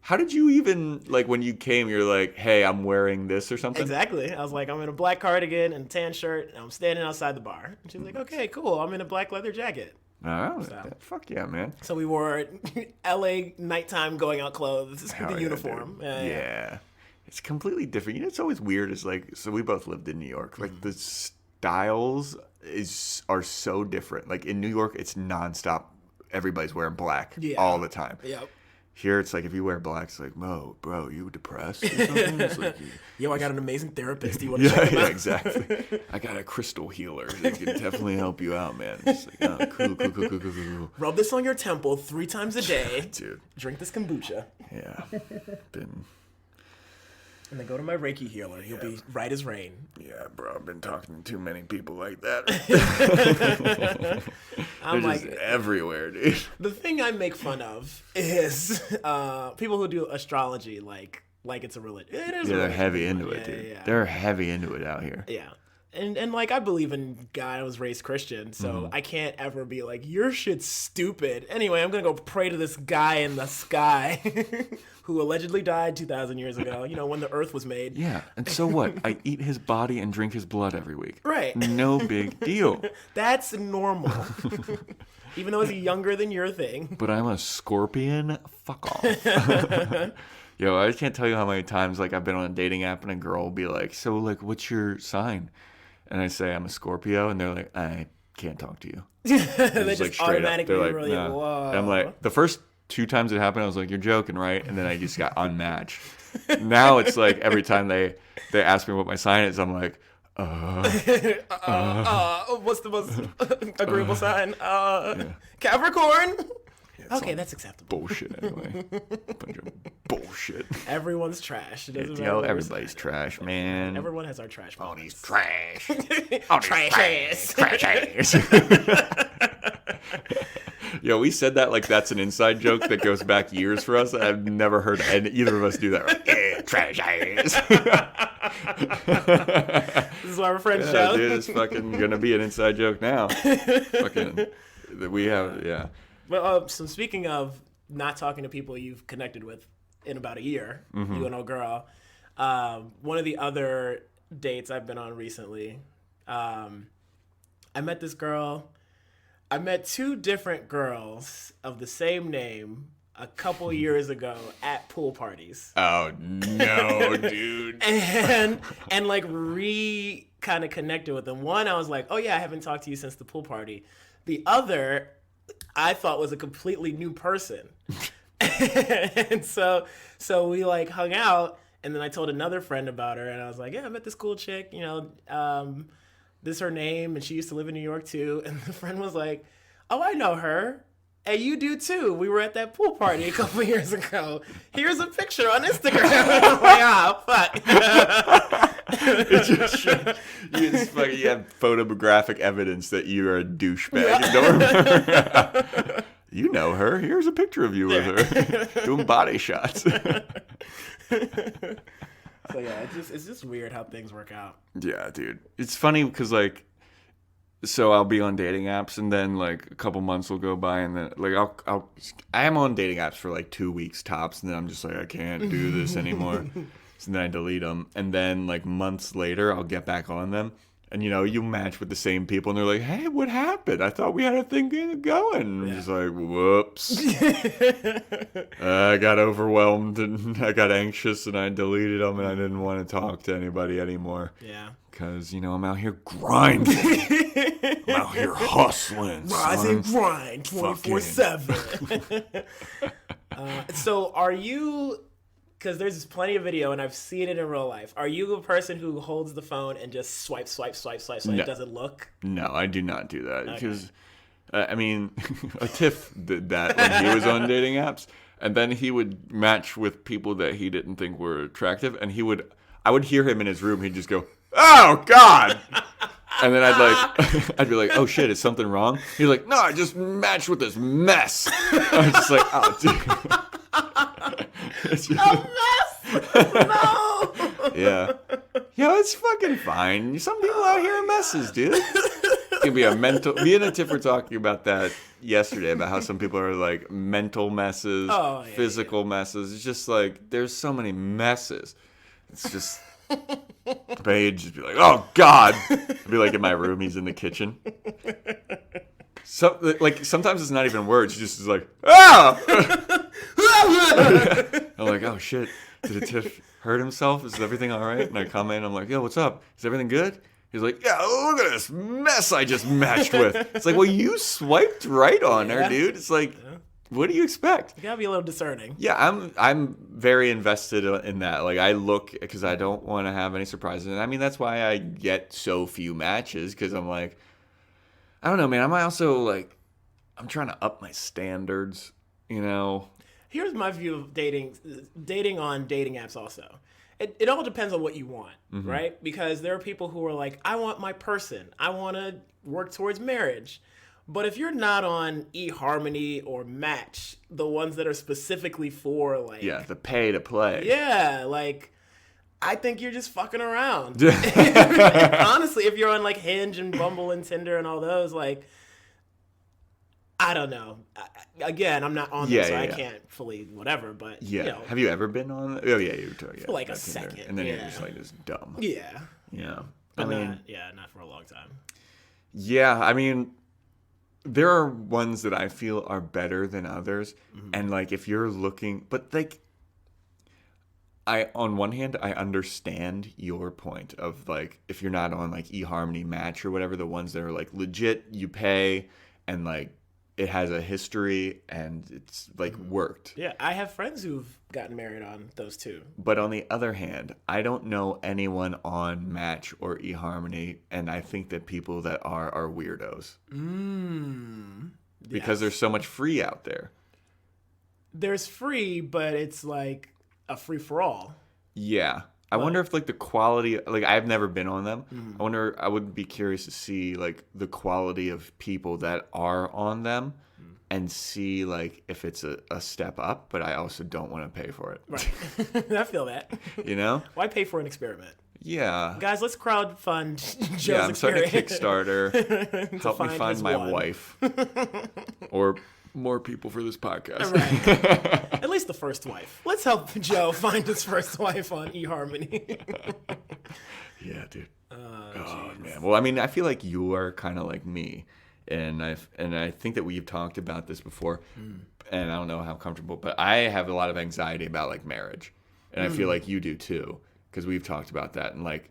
[SPEAKER 1] How did you even, like, when you came, you're like, hey, I'm wearing this or something?
[SPEAKER 2] Exactly. I was like, I'm in a black cardigan and a tan shirt, and I'm standing outside the bar. And she's like, okay, cool. I'm in a black leather jacket.
[SPEAKER 1] Oh, fuck yeah, man.
[SPEAKER 2] So we wore LA nighttime going out clothes,
[SPEAKER 1] Hell
[SPEAKER 2] the
[SPEAKER 1] yeah,
[SPEAKER 2] uniform.
[SPEAKER 1] dude. Yeah. It's completely different. You know, it's always weird. It's like, so we both lived in New York. Like, the styles are so different. Like, in New York, it's nonstop. Everybody's wearing black all the time.
[SPEAKER 2] Yep.
[SPEAKER 1] Here it's like if you wear black, it's like, "Mo, bro, you depressed or something?" It's like,
[SPEAKER 2] Yo, I got an amazing therapist. Do you want to check him out?
[SPEAKER 1] exactly. I got a crystal healer that can definitely help you out, man. It's like, oh, cool.
[SPEAKER 2] Rub this on your temple 3 times a day.
[SPEAKER 1] Dude.
[SPEAKER 2] Drink this kombucha.
[SPEAKER 1] Yeah. Been.
[SPEAKER 2] And then go to my Reiki healer. He'll be right as rain.
[SPEAKER 1] Yeah, bro. I've been talking to too many people like that.
[SPEAKER 2] I'm
[SPEAKER 1] They're
[SPEAKER 2] like,
[SPEAKER 1] just everywhere, dude.
[SPEAKER 2] the thing I make fun of is people who do astrology like it's a religion. It is.
[SPEAKER 1] Yeah,
[SPEAKER 2] a
[SPEAKER 1] they're
[SPEAKER 2] religion.
[SPEAKER 1] heavy into it,
[SPEAKER 2] Yeah,
[SPEAKER 1] dude.
[SPEAKER 2] yeah.
[SPEAKER 1] They're heavy into it out here.
[SPEAKER 2] Yeah. And like I believe in God. I was raised Christian, so I can't ever be like, your shit's stupid. Anyway, I'm gonna go pray to this guy in the sky who allegedly died 2,000 years ago, when the earth was made.
[SPEAKER 1] Yeah, and so what? I eat his body and drink his blood every week.
[SPEAKER 2] Right.
[SPEAKER 1] No big deal.
[SPEAKER 2] That's normal. Even though it's younger than your thing.
[SPEAKER 1] But I'm a scorpion? Fuck off. Yo, I can't tell you how many times I've been on a dating app and a girl will be like, so what's your sign? And I say I'm a Scorpio, and they're like, I can't talk to you.
[SPEAKER 2] They just automatically
[SPEAKER 1] They're like,
[SPEAKER 2] really,
[SPEAKER 1] nah.
[SPEAKER 2] whoa.
[SPEAKER 1] And I'm like, the first 2 times it happened, I was like, you're joking, right? And then I just got unmatched. Now it's like every time they ask me what my sign is, I'm like,
[SPEAKER 2] what's the most agreeable sign? Capricorn.
[SPEAKER 1] it's
[SPEAKER 2] Okay,
[SPEAKER 1] all
[SPEAKER 2] that's acceptable.
[SPEAKER 1] bullshit anyway. Bunch of bullshit.
[SPEAKER 2] Everyone's trash. It doesn't matter
[SPEAKER 1] Yo,
[SPEAKER 2] what your
[SPEAKER 1] everybody's
[SPEAKER 2] sign
[SPEAKER 1] trash, man.
[SPEAKER 2] is. Everyone has our trash.
[SPEAKER 1] All
[SPEAKER 2] moments.
[SPEAKER 1] these trash.
[SPEAKER 2] Trash ass.
[SPEAKER 1] Trash ass. Yo, we said that like that's an inside joke that goes back years for us. I've never heard either of us do that. Right? Yeah, trash ass.
[SPEAKER 2] This is why we're friends,
[SPEAKER 1] Yeah,
[SPEAKER 2] Joe.
[SPEAKER 1] dude, it's fucking gonna be an inside joke now. Fucking, we have, yeah.
[SPEAKER 2] Well, so speaking of not talking to people you've connected with in about a year, you and old girl, one of the other dates I've been on recently, I met this girl. I met 2 different girls of the same name a couple years ago at pool parties.
[SPEAKER 1] Oh no, dude.
[SPEAKER 2] And kind of connected with them. One, I was like, oh yeah, I haven't talked to you since the pool party. The other, I thought was a completely new person. And so we hung out, and then I told another friend about her, and I was like, yeah, I met this cool chick, this is her name, and she used to live in New York too. And the friend was like, oh, I know her. And you do too. We were at that pool party a couple years ago. Here's a picture on Instagram. I was like, fuck.
[SPEAKER 1] You have photographic evidence that you're a douchebag. You don't remember. You know her. Here's a picture of you with her doing body shots.
[SPEAKER 2] So yeah, it's just weird how things work out.
[SPEAKER 1] Yeah, dude. It's funny because so I'll be on dating apps, and then a couple months will go by, and then I am on dating apps for 2 weeks tops, and then I'm just like, I can't do this anymore. So then I delete them, and then months later I'll get back on them, and you match with the same people, and they're like, hey, what happened? I thought we had a thing going. And I'm just like, whoops. I got overwhelmed, and I got anxious, and I deleted them, and I didn't want to talk to anybody anymore.
[SPEAKER 2] Yeah.
[SPEAKER 1] Because, I'm out here grinding. I'm out here hustling.
[SPEAKER 2] Rise and grind 24/7. So are you, because there's plenty of video and I've seen it in real life, are you a person who holds the phone and just swipe,
[SPEAKER 1] No.
[SPEAKER 2] it doesn't look?
[SPEAKER 1] No, I do not do that. Because, Tiff did that when he was on dating apps. And then he would match with people that he didn't think were attractive. And I would hear him in his room. He'd just go, oh, God. And then I'd be like, oh shit, is something wrong? He's like, no, I just matched with this mess. I was just like, oh, dude. It's just,
[SPEAKER 2] A mess! No!
[SPEAKER 1] yeah. Yo, it's fucking fine. Some people out here are messes, dude. It can be me and Tiff were talking about that yesterday, about how some people are mental messes, physical messes. It's just there's so many messes. It's just, but he'd just be like, oh, God. I'd be in my room, he's in the kitchen. So, sometimes it's not even words. He just is like, ah! I'm like, oh, shit. Did Tiff hurt himself? Is everything all right? And I come in, I'm like, yo, what's up? Is everything good? He's like, yeah, look at this mess I just matched with. It's like, well, you swiped right on her, dude. It's like, what do you expect?
[SPEAKER 2] You gotta be a little discerning.
[SPEAKER 1] Yeah, I'm very invested in that. Like, I look because I don't want to have any surprises, and I mean that's why I get so few matches because I'm like, I don't know, man. I'm also like, I'm trying to up my standards, you know.
[SPEAKER 2] Here's my view of dating on dating apps also. It all depends on what you want, right? Because there are people who are like, I want my person. I want to work towards marriage. But if you're not on eHarmony or Match, the ones that are specifically for like...
[SPEAKER 1] Yeah, the pay to play.
[SPEAKER 2] Yeah, like, I think you're just fucking around. Honestly, if you're on like Hinge and Bumble and Tinder and all those, like... I don't know. Again, I'm not on them, so I can't fully whatever. But
[SPEAKER 1] yeah,
[SPEAKER 2] you know,
[SPEAKER 1] have you ever been on? Oh yeah, you were talking
[SPEAKER 2] for like a
[SPEAKER 1] Tinder.
[SPEAKER 2] second,
[SPEAKER 1] and then you're just like this dumb.
[SPEAKER 2] Yeah,
[SPEAKER 1] I mean,
[SPEAKER 2] not for a long time.
[SPEAKER 1] Yeah, I mean, there are ones that I feel are better than others, and like if you're looking, but like, on one hand, I understand your point of like if you're not on like eHarmony, Match, or whatever, the ones that are like legit, you pay and like. It has a history and it's like worked.
[SPEAKER 2] Yeah, I have friends who've gotten married on those too.
[SPEAKER 1] But on the other hand, I don't know anyone on Match or eHarmony, and I think that people that are weirdos. Because there's so much free out there.
[SPEAKER 2] There's free, but it's like a free for all.
[SPEAKER 1] Yeah. I wonder if like the quality, like I've never been on them. I would be curious to see like the quality of people that are on them and see like if it's a step up, but I also don't want to pay for it.
[SPEAKER 2] Right. I feel that.
[SPEAKER 1] You know?
[SPEAKER 2] Why pay for an experiment?
[SPEAKER 1] Yeah.
[SPEAKER 2] Guys, let's crowdfund Joe's
[SPEAKER 1] yeah, I'm starting a
[SPEAKER 2] experience.
[SPEAKER 1] Kickstarter. Help me find my wife. Or more people for this podcast.
[SPEAKER 2] Right. At least the first wife. Let's help Joe find his first wife on eHarmony.
[SPEAKER 1] Yeah, dude. Oh man. Well, I mean, I feel like you are kind of like me, and I think that we've talked about this before, and I don't know how comfortable, but I have a lot of anxiety about like marriage, and I feel like you do too, because we've talked about that, and like.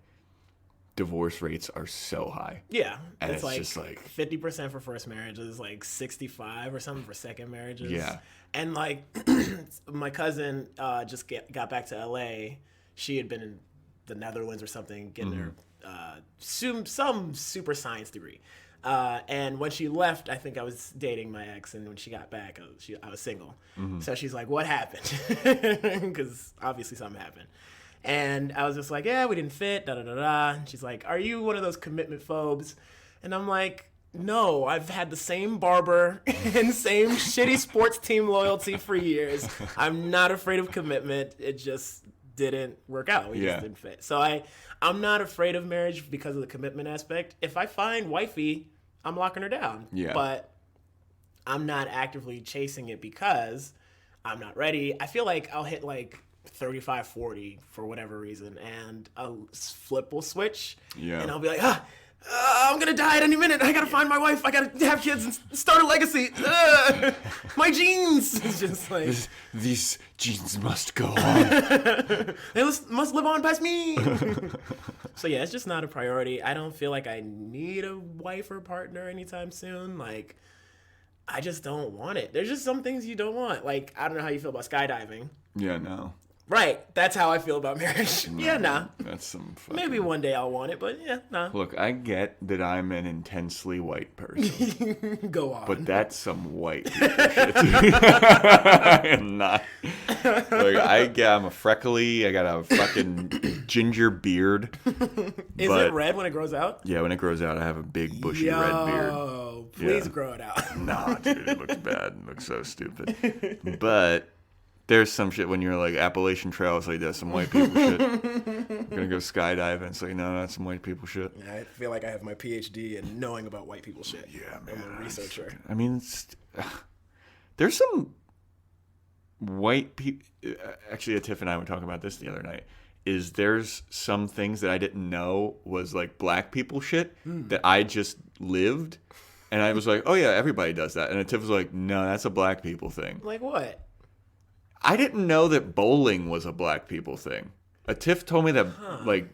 [SPEAKER 1] Divorce rates are so high.
[SPEAKER 2] Yeah.
[SPEAKER 1] And it's
[SPEAKER 2] like
[SPEAKER 1] just like
[SPEAKER 2] 50% for first marriages, like 65 or something for second marriages.
[SPEAKER 1] Yeah.
[SPEAKER 2] And like my cousin just got back to LA. She had been in the Netherlands or something, getting her some super science degree. And when she left, I think I was dating my ex, and when she got back, I was single. So she's like, "What happened?" Because obviously something happened. And I was just like, yeah, we didn't fit, da-da-da-da. And she's like, are you one of those commitment phobes? And I'm like, no, I've had the same barber and same shitty sports team loyalty for years. I'm not afraid of commitment. It just didn't work out. We just didn't fit. So I'm not afraid of marriage because of the commitment aspect. If I find wifey, I'm locking her down.
[SPEAKER 1] Yeah.
[SPEAKER 2] But I'm not actively chasing it because I'm not ready. I feel like I'll hit like 35, 40 for whatever reason, and a flip will switch, and I'll be like, I'm gonna die at any minute. I gotta find my wife. I gotta have kids and start a legacy. My genes. It's just like
[SPEAKER 1] these genes must go on.
[SPEAKER 2] They must live on past me. So yeah, it's just not a priority. I don't feel like I need a wife or partner anytime soon. Like, I just don't want it. There's just some things you don't want. Like, I don't know how you feel about skydiving.
[SPEAKER 1] Yeah, no.
[SPEAKER 2] Right. That's how I feel about marriage. Yeah, nah.
[SPEAKER 1] That's some fucking...
[SPEAKER 2] Maybe one day I'll want it, but yeah, nah.
[SPEAKER 1] Look, I get that I'm an intensely white person.
[SPEAKER 2] Go on.
[SPEAKER 1] But that's some white people shit. I am not. Like, I'm a freckly, I got a fucking ginger beard.
[SPEAKER 2] Is it red when it grows out?
[SPEAKER 1] Yeah, when it grows out, I have a big bushy red beard.
[SPEAKER 2] Oh, please grow it out.
[SPEAKER 1] Nah, dude, it looks bad. It looks so stupid. But... there's some shit when you're like Appalachian Trail, it's like that's some white people shit. I'm gonna go skydiving. It's like, no, that's some white people shit.
[SPEAKER 2] Yeah, I feel like I have my PhD in knowing about white people shit.
[SPEAKER 1] Yeah, man.
[SPEAKER 2] I'm a researcher.
[SPEAKER 1] I mean, there's some white people. Actually, Tiff and I were talking about this the other night. There's some things that I didn't know was like black people shit that I just lived, and I was like, oh yeah, everybody does that. And Tiff was like, no, that's a black people thing.
[SPEAKER 2] Like what?
[SPEAKER 1] I didn't know that bowling was a black people thing. A Tiff told me that like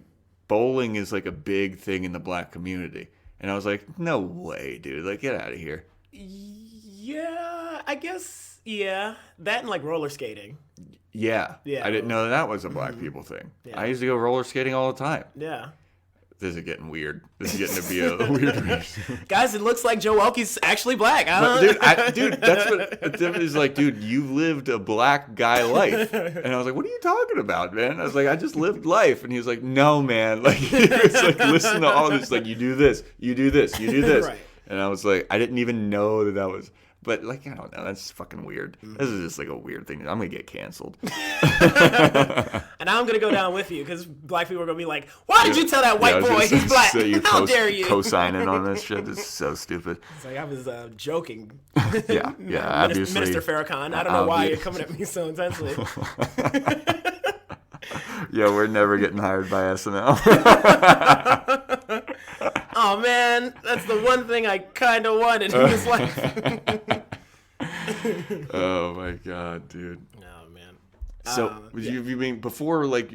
[SPEAKER 1] bowling is like a big thing in the black community. And I was like, no way, dude. Like, get out of here.
[SPEAKER 2] Yeah, I guess. Yeah, that and like roller skating.
[SPEAKER 1] Yeah.
[SPEAKER 2] Yeah.
[SPEAKER 1] I didn't know that was a black people thing.
[SPEAKER 2] Yeah.
[SPEAKER 1] I used to go roller skating all the time.
[SPEAKER 2] Yeah.
[SPEAKER 1] This is getting weird. This is getting to be a weird race.
[SPEAKER 2] Guys, it looks like Joe Welkie's actually black.
[SPEAKER 1] Dude, that's what the difference is. Like, dude, you lived a black guy life. And I was like, what are you talking about, man? I was like, I just lived life. And he was like, no, man. Like, he was like, listen to all this. Like, you do this, you do this, you do this.
[SPEAKER 2] Right.
[SPEAKER 1] And I was like, I didn't even know that was. But, like, I don't know. That's fucking weird. This is just, like, a weird thing. I'm going to get canceled.
[SPEAKER 2] And I'm going to go down with you because black people are going to be like, why did you tell that white boy he's black?
[SPEAKER 1] So you
[SPEAKER 2] How dare you?
[SPEAKER 1] Co-signing on this shit is so stupid.
[SPEAKER 2] It's like I was joking.
[SPEAKER 1] Yeah, obviously.
[SPEAKER 2] Minister Farrakhan, I don't know why you're coming at me so intensely.
[SPEAKER 1] Yeah, we're never getting hired by SNL.
[SPEAKER 2] Oh, man, that's the one thing I kind of wanted in this life.
[SPEAKER 1] Oh, my God, dude.
[SPEAKER 2] Oh, man.
[SPEAKER 1] So, you mean before, like,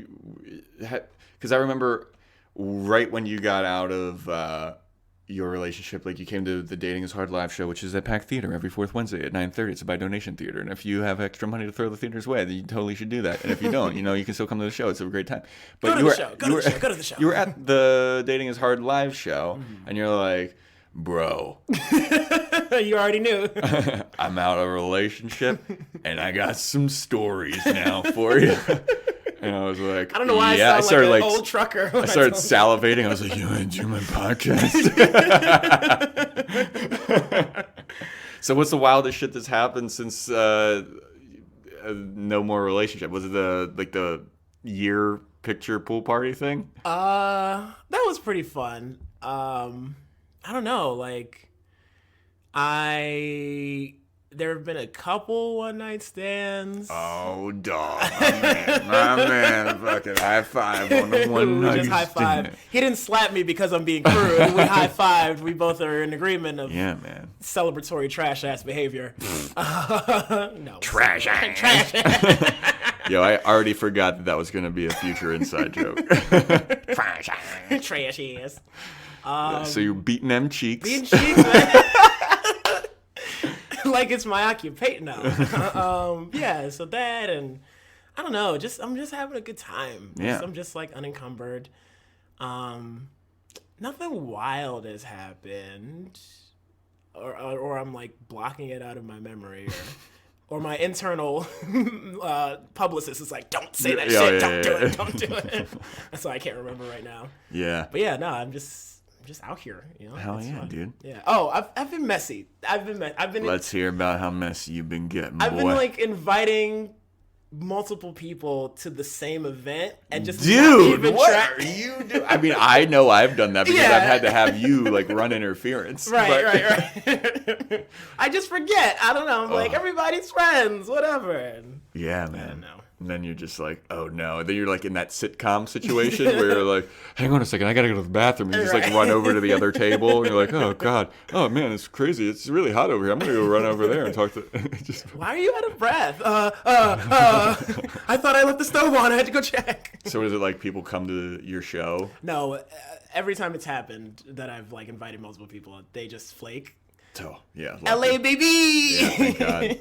[SPEAKER 1] because I remember right when you got out of your relationship, like, you came to the Dating is Hard live show, which is at Pack Theater every fourth Wednesday at 9:30. It's a by donation theater. And if you have extra money to throw the theater's way, then you totally should do that. And if you don't, you can still come to the show. It's a great time. But
[SPEAKER 2] Go to the show.
[SPEAKER 1] You were at the Dating is Hard live show, and you're like, bro.
[SPEAKER 2] You already knew.
[SPEAKER 1] I'm out of a relationship, and I got some stories now for you. And I was like,
[SPEAKER 2] I don't know why I sound like an old trucker.
[SPEAKER 1] I started salivating. I was like, you want to do my podcast? So what's the wildest shit that's happened since no more relationship? Was it the year picture pool party thing?
[SPEAKER 2] That was pretty fun. I don't know, like there have been a couple one night stands.
[SPEAKER 1] Oh, dog, my man, fucking high five on the one night
[SPEAKER 2] just high five. He didn't slap me because I'm being crude. We high fived. We both are in agreement of celebratory trash ass behavior. No,
[SPEAKER 1] trash ass. Yo, I already forgot that was gonna be a future inside joke. Trash
[SPEAKER 2] ass.
[SPEAKER 1] So you're beating them cheeks.
[SPEAKER 2] Beating cheeks, man. Like it's my occupation now. Yeah, so that, and I don't know, I'm just having a good time.
[SPEAKER 1] Yeah.
[SPEAKER 2] I'm just like unencumbered. Nothing wild has happened, or I'm like blocking it out of my memory, or my internal publicist is like, don't say that shit, don't do it. That's why I can't remember right now.
[SPEAKER 1] Yeah.
[SPEAKER 2] But yeah, no, I'm just out here,
[SPEAKER 1] Hell
[SPEAKER 2] it's
[SPEAKER 1] yeah,
[SPEAKER 2] fun.
[SPEAKER 1] dude.
[SPEAKER 2] Yeah. Oh, I've been messy. I've been.
[SPEAKER 1] Let's hear about how messy you've been getting.
[SPEAKER 2] I've been like inviting multiple people to the same event and just
[SPEAKER 1] dude, what are you doing? I mean, I know I've done that because I've had to have you like run interference.
[SPEAKER 2] Right. I just forget. I don't know. I'm like, everybody's friends, whatever.
[SPEAKER 1] Yeah, man. I don't know. And then you're just like, oh no. And then you're like in that sitcom situation where you're like, hang on a second, I gotta go to the bathroom. And you just like run over to the other table and you're like, oh God, oh man, it's crazy. It's really hot over here. I'm gonna go run over there and talk to
[SPEAKER 2] Why are you out of breath? I thought I left the stove on. I had to go check.
[SPEAKER 1] So is it like people come to your show?
[SPEAKER 2] No, every time it's happened that I've like invited multiple people, they just flake.
[SPEAKER 1] Oh, yeah.
[SPEAKER 2] LA, baby!
[SPEAKER 1] Yeah, thank God.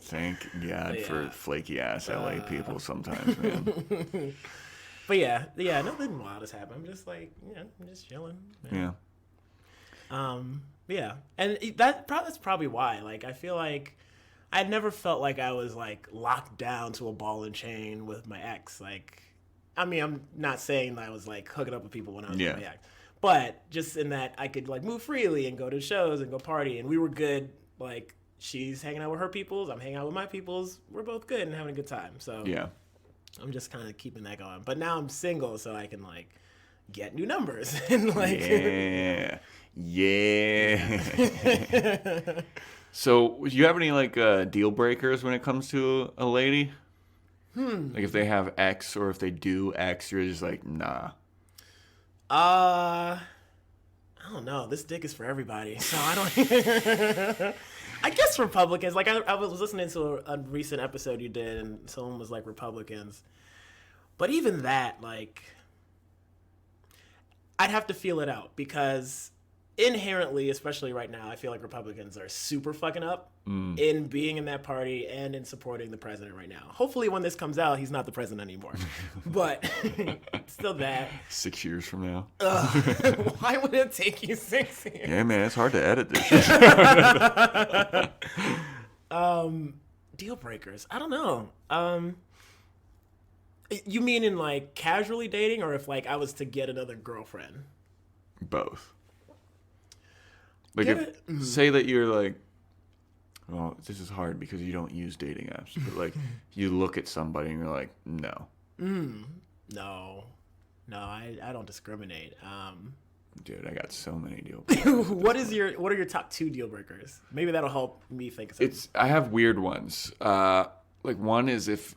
[SPEAKER 1] Thank God for flaky ass LA people sometimes, man.
[SPEAKER 2] But yeah, nothing wild has happened. I'm just like, I'm just chilling. Man.
[SPEAKER 1] Yeah.
[SPEAKER 2] Yeah. And that's probably why. Like, I feel like I'd never felt like I was like locked down to a ball and chain with my ex. Like, I mean, I'm not saying that I was like hooking up with people when I was with my ex. But just in that I could like move freely and go to shows and go party, and we were good. Like, she's hanging out with her peoples, I'm hanging out with my peoples. We're both good and having a good time. So yeah, I'm just kind of keeping that going. But now I'm single, so I can like get new numbers and like
[SPEAKER 1] yeah. So, do you have any like deal breakers when it comes to a lady? Like if they have X or if they do X, you're just like, nah.
[SPEAKER 2] I don't know. This dick is for everybody, so I don't. I guess Republicans. Like I was listening to a recent episode you did, and someone was like Republicans, but even that, like, I'd have to feel it out because inherently, especially right now, I feel like Republicans are super fucking up in being in that party and in supporting the president right now. Hopefully when this comes out, he's not the president anymore. But still that.
[SPEAKER 1] 6 years from now.
[SPEAKER 2] Why would it take you 6 years?
[SPEAKER 1] Yeah, man, it's hard to edit this shit.
[SPEAKER 2] Deal breakers. I don't know. You mean in like casually dating, or if like I was to get another girlfriend?
[SPEAKER 1] Both. Like say that you're like, well, this is hard because you don't use dating apps, but like you look at somebody and you're like, no.
[SPEAKER 2] No, I don't discriminate.
[SPEAKER 1] Dude, I got so many deal breakers.
[SPEAKER 2] What are your top 2 deal breakers? Maybe that'll help me think of something.
[SPEAKER 1] I have weird ones. Like one is if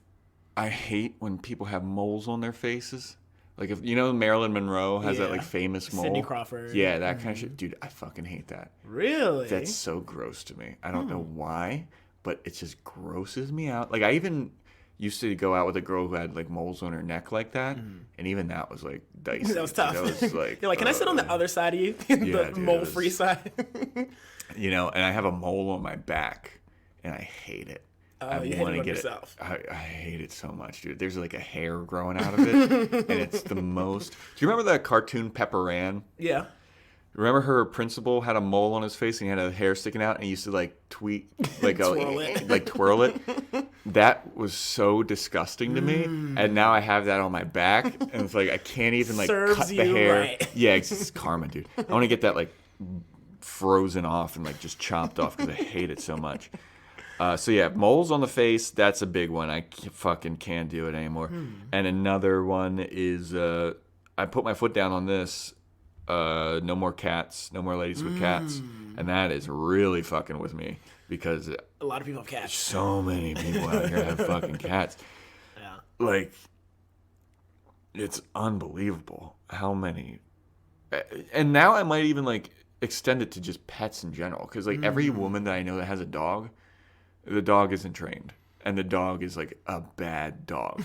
[SPEAKER 1] I hate when people have moles on their faces. Like if Marilyn Monroe has that like famous mole.
[SPEAKER 2] Cindy Crawford.
[SPEAKER 1] Yeah, that kind of shit. Dude, I fucking hate that.
[SPEAKER 2] Really?
[SPEAKER 1] That's so gross to me. I don't know why, but it just grosses me out. Like I even used to go out with a girl who had like moles on her neck like that, and even that was like dicey.
[SPEAKER 2] That was tough.
[SPEAKER 1] That was like,
[SPEAKER 2] you're like, can I sit on the other side of you? The mole-free side.
[SPEAKER 1] And I have a mole on my back, and I hate it. I
[SPEAKER 2] you
[SPEAKER 1] want
[SPEAKER 2] hate
[SPEAKER 1] to
[SPEAKER 2] it
[SPEAKER 1] get
[SPEAKER 2] yourself.
[SPEAKER 1] it. I hate it so much, dude. There's like a hair growing out of it, and it's the most. Do you remember that cartoon Pepper Ann?
[SPEAKER 2] Yeah.
[SPEAKER 1] Remember her principal had a mole on his face and he had a hair sticking out and he used to like twirl it. That was so disgusting to me. And now I have that on my back and it's like I can't even like cut the hair.
[SPEAKER 2] Right.
[SPEAKER 1] Yeah, it's karma, dude. I want to get that like frozen off and like just chopped off because I hate it so much. So yeah, moles on the face, that's a big one. I fucking can't do it anymore. And another one is I put my foot down on this. No more cats, no more ladies with cats. And that is really fucking with me because
[SPEAKER 2] A lot of people have cats.
[SPEAKER 1] so many people out here have fucking cats.
[SPEAKER 2] Yeah.
[SPEAKER 1] Like, it's unbelievable how many. And now I might even like extend it to just pets in general because like every woman that I know that has a dog, the dog isn't trained. And the dog is like a bad dog.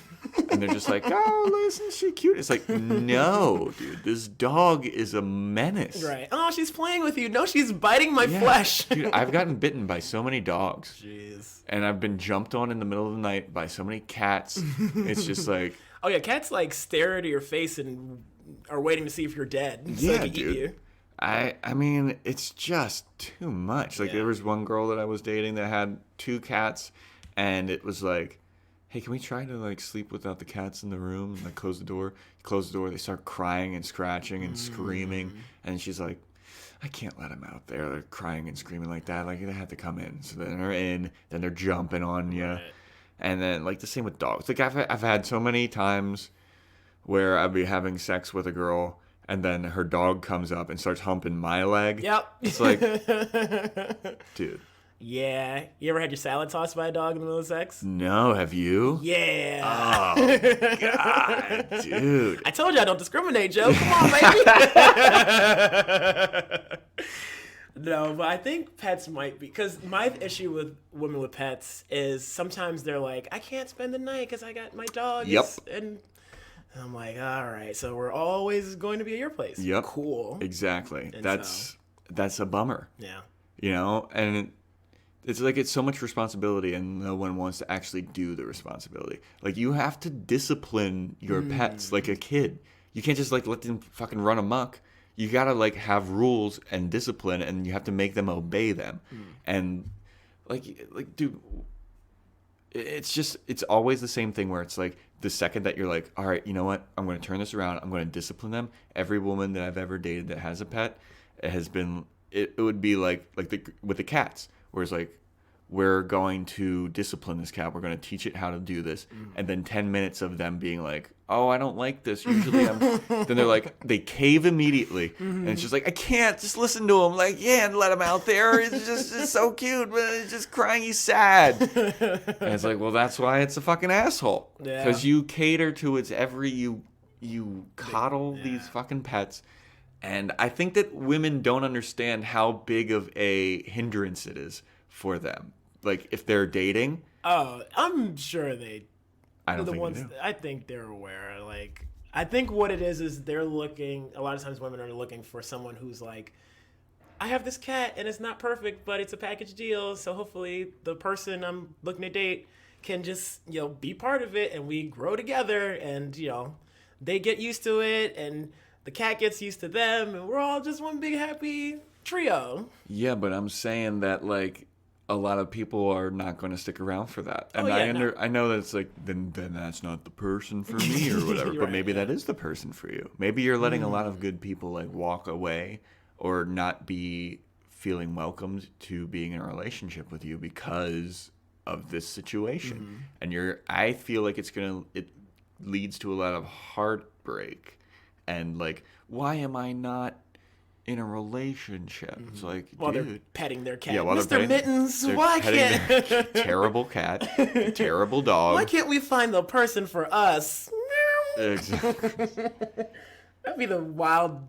[SPEAKER 1] And they're just like, oh, isn't she cute? It's like, no, dude, this dog is a menace.
[SPEAKER 2] Right. Oh, she's playing with you. No, she's biting my flesh.
[SPEAKER 1] Dude, I've gotten bitten by so many dogs.
[SPEAKER 2] Jeez.
[SPEAKER 1] And I've been jumped on in the middle of the night by so many cats. It's just like.
[SPEAKER 2] Oh, yeah, cats like stare into your face and are waiting to see if you're dead. So
[SPEAKER 1] Yeah,
[SPEAKER 2] they can
[SPEAKER 1] dude.
[SPEAKER 2] eat you.
[SPEAKER 1] I mean, it's just too much. Like, there was one girl that I was dating that had 2 cats. And it was like, hey, can we try to like sleep without the cats in the room? And I close the door. Close the door. They start crying and scratching and screaming. And she's like, I can't let them out there. They're crying and screaming like that. Like they have to come in. So then they're in. Then they're jumping on you. Right. And then like the same with dogs. Like I've had so many times where I'd be having sex with a girl. And then her dog comes up and starts humping my leg.
[SPEAKER 2] Yep.
[SPEAKER 1] It's like, dude.
[SPEAKER 2] Yeah. You ever had your salad tossed by a dog in the middle of sex?
[SPEAKER 1] No, have you?
[SPEAKER 2] Yeah.
[SPEAKER 1] Oh, God, dude.
[SPEAKER 2] I told you I don't discriminate, Joe. Come on, baby. No, but I think pets might be, because my issue with women with pets is sometimes they're like, I can't spend the night because I got my dog.
[SPEAKER 1] Yep.
[SPEAKER 2] And I'm like, all right, so we're always going to be at your place.
[SPEAKER 1] Yep.
[SPEAKER 2] Cool.
[SPEAKER 1] Exactly.
[SPEAKER 2] And
[SPEAKER 1] That's a bummer.
[SPEAKER 2] Yeah.
[SPEAKER 1] You know, and it's like it's so much responsibility and no one wants to actually do the responsibility. Like you have to discipline your pets like a kid. You can't just like let them fucking run amok. You got to like have rules and discipline and you have to make them obey them. And like dude, it's always the same thing where it's like the second that you're like, all right, you know what? I'm going to turn this around. I'm going to discipline them. Every woman that I've ever dated that has a pet, it would be like with the cats, where it's like, we're going to discipline this cat. We're going to teach it how to do this. And then 10 minutes of them being like, oh, I don't like this. Usually then they're like, they cave immediately. And it's just like, I can't. Just listen to him. Like, yeah, and let him out there. It's so cute. But it's just crying. He's sad. And it's like, well, that's why it's a fucking asshole.
[SPEAKER 2] Yeah.
[SPEAKER 1] Because you cater to its you coddle these fucking pets. And I think that women don't understand how big of a hindrance it is for them. Like, if they're dating.
[SPEAKER 2] Oh, I'm sure
[SPEAKER 1] I don't think they do.
[SPEAKER 2] I think they're aware. Like, I think what it is they're looking, a lot of times women are looking for someone who's like I have this cat and it's not perfect, but it's a package deal. So hopefully the person I'm looking to date can just, be part of it and we grow together and, they get used to it and the cat gets used to them and we're all just one big happy trio.
[SPEAKER 1] Yeah, but I'm saying that, like, a lot of people are not going to stick around for that. And I know that it's like, then that's not the person for me or whatever, but maybe that is the person for you. Maybe you're letting a lot of good people, like, walk away or not be feeling welcomed to being in a relationship with you because of this situation. And I feel like it leads to a lot of heartbreak and, like, why am I not in a relationship? It's like,
[SPEAKER 2] while
[SPEAKER 1] dude,
[SPEAKER 2] they're petting their cat.
[SPEAKER 1] while
[SPEAKER 2] Mr. Mittens, why can't
[SPEAKER 1] their terrible cat, terrible dog.
[SPEAKER 2] why can't we find the person for us?
[SPEAKER 1] Exactly.
[SPEAKER 2] That'd be the wild,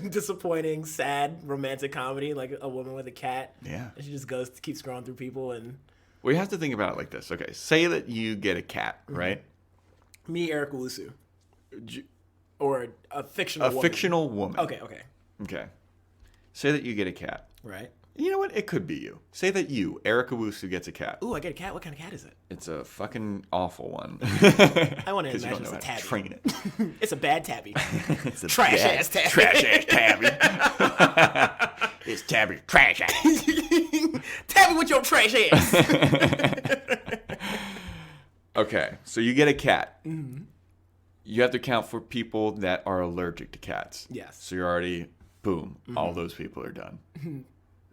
[SPEAKER 2] disappointing, sad romantic comedy, like a woman with a cat.
[SPEAKER 1] Yeah.
[SPEAKER 2] And she just keeps scrolling through people and
[SPEAKER 1] We have to think about it like this. Okay, say that you get a cat, right?
[SPEAKER 2] me, Eric Owusu,
[SPEAKER 1] J-
[SPEAKER 2] or a fictional woman.
[SPEAKER 1] fictional woman.
[SPEAKER 2] Okay.
[SPEAKER 1] Okay. Say that you get a cat.
[SPEAKER 2] Right.
[SPEAKER 1] You know what? It could be you. Say that you, Eric Owusu, gets a cat.
[SPEAKER 2] Ooh, I get a cat. What kind of cat is it?
[SPEAKER 1] It's a fucking awful one.
[SPEAKER 2] I want to
[SPEAKER 1] 'Cause you
[SPEAKER 2] imagine
[SPEAKER 1] don't know
[SPEAKER 2] it's a
[SPEAKER 1] how to
[SPEAKER 2] tabby.
[SPEAKER 1] train it.
[SPEAKER 2] It's a bad tabby.
[SPEAKER 1] It's a
[SPEAKER 2] Trash-ass tabby.
[SPEAKER 1] Trash-ass tabby. It's tabby. Trash-ass.
[SPEAKER 2] Tabby with your trash ass.
[SPEAKER 1] Okay, so you get a cat. Mm-hmm. You have to account for people that are allergic to cats.
[SPEAKER 2] Yes.
[SPEAKER 1] So you're already, boom, all those people are done.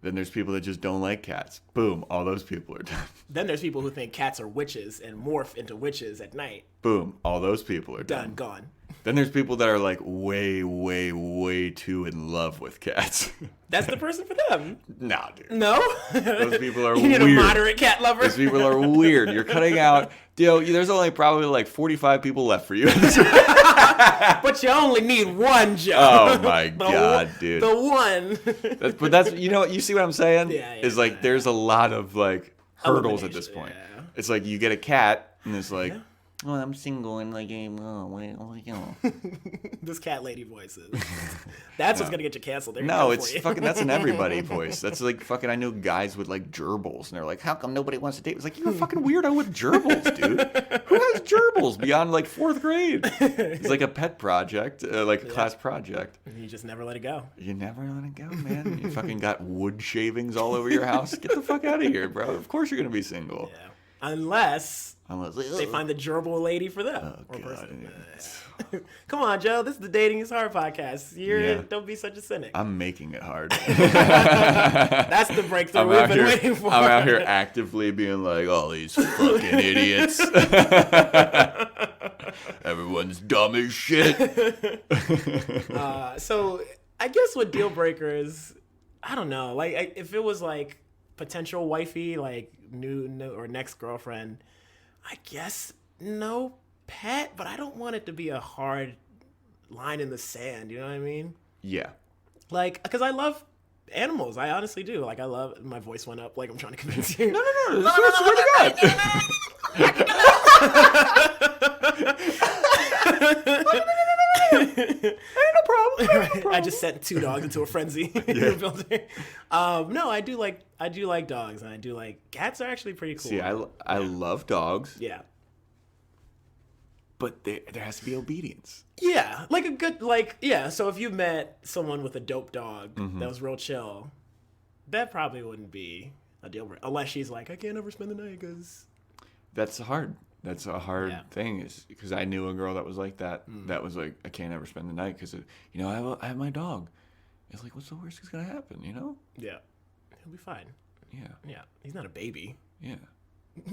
[SPEAKER 1] Then there's people that just don't like cats. Boom, all those people are done.
[SPEAKER 2] Then there's people who think cats are witches and morph into witches at night.
[SPEAKER 1] Boom, all those people are
[SPEAKER 2] Done,
[SPEAKER 1] done.
[SPEAKER 2] gone.
[SPEAKER 1] Then there's people that are like way, way, way too in love with cats.
[SPEAKER 2] That's the person for them.
[SPEAKER 1] Nah, dude.
[SPEAKER 2] No?
[SPEAKER 1] Those people are
[SPEAKER 2] You need
[SPEAKER 1] weird.
[SPEAKER 2] a moderate cat lover.
[SPEAKER 1] Those people are weird. You're cutting out. There's only probably like 45 people left for you.
[SPEAKER 2] But you only need one, Joe.
[SPEAKER 1] Oh my God, dude.
[SPEAKER 2] The one.
[SPEAKER 1] But that's, you see what I'm saying?
[SPEAKER 2] Yeah,
[SPEAKER 1] Is like there's a lot of like hurdles at this
[SPEAKER 2] Elimination,
[SPEAKER 1] point.
[SPEAKER 2] yeah.
[SPEAKER 1] It's like you get a cat and it's like, oh, I'm single and like,
[SPEAKER 2] This cat lady voices. That's what's gonna get you canceled. They're
[SPEAKER 1] No,
[SPEAKER 2] gonna
[SPEAKER 1] it's
[SPEAKER 2] for you.
[SPEAKER 1] fucking, that's an everybody voice. That's like fucking, I know guys with like gerbils and they're like, how come nobody wants to date? It's like, you're a fucking weirdo with gerbils, dude. Who has gerbils beyond like 4th grade? It's like a pet project, like a class project.
[SPEAKER 2] You just never let it go.
[SPEAKER 1] You never let it go, man. You fucking got wood shavings all over your house. Get the fuck out of here, bro. Of course you're gonna be single.
[SPEAKER 2] Yeah. Unless
[SPEAKER 1] Unless
[SPEAKER 2] they find the gerbil lady for them.
[SPEAKER 1] Oh,
[SPEAKER 2] or
[SPEAKER 1] God.
[SPEAKER 2] person. Come on, Joe. This is the Dating is Hard podcast. Don't be such a cynic.
[SPEAKER 1] I'm making it hard.
[SPEAKER 2] That's the breakthrough we've been waiting for.
[SPEAKER 1] I'm out here actively being like, all these fucking idiots. Everyone's dumb as shit.
[SPEAKER 2] So I guess with deal breakers, I don't know. Like if it was like potential wifey, like new or next girlfriend, I guess no pet, but I don't want it to be a hard line in the sand. You know what I mean?
[SPEAKER 1] Yeah.
[SPEAKER 2] Like, because I love animals. I honestly do. Like, I love. My voice went up. Like I'm trying to convince you.
[SPEAKER 1] No. Swear to Ain't no problem.
[SPEAKER 2] I just sent 2 dogs into a frenzy in the building. No, I do like dogs, and I do like cats. Are actually pretty cool.
[SPEAKER 1] See, I love dogs,
[SPEAKER 2] Yeah.
[SPEAKER 1] but there has to be obedience.
[SPEAKER 2] Yeah, like a good So if you met someone with a dope dog that was real chill, that probably wouldn't be a deal breaker, unless she's like, I can't ever spend the night because.
[SPEAKER 1] That's hard. That's a hard
[SPEAKER 2] Yeah.
[SPEAKER 1] thing, is because I knew a girl that was like that. That was like, I can't ever spend the night because, I have my dog. It's like, what's the worst that's gonna happen?
[SPEAKER 2] Yeah, he'll be fine.
[SPEAKER 1] Yeah.
[SPEAKER 2] Yeah, he's not a baby,
[SPEAKER 1] Yeah.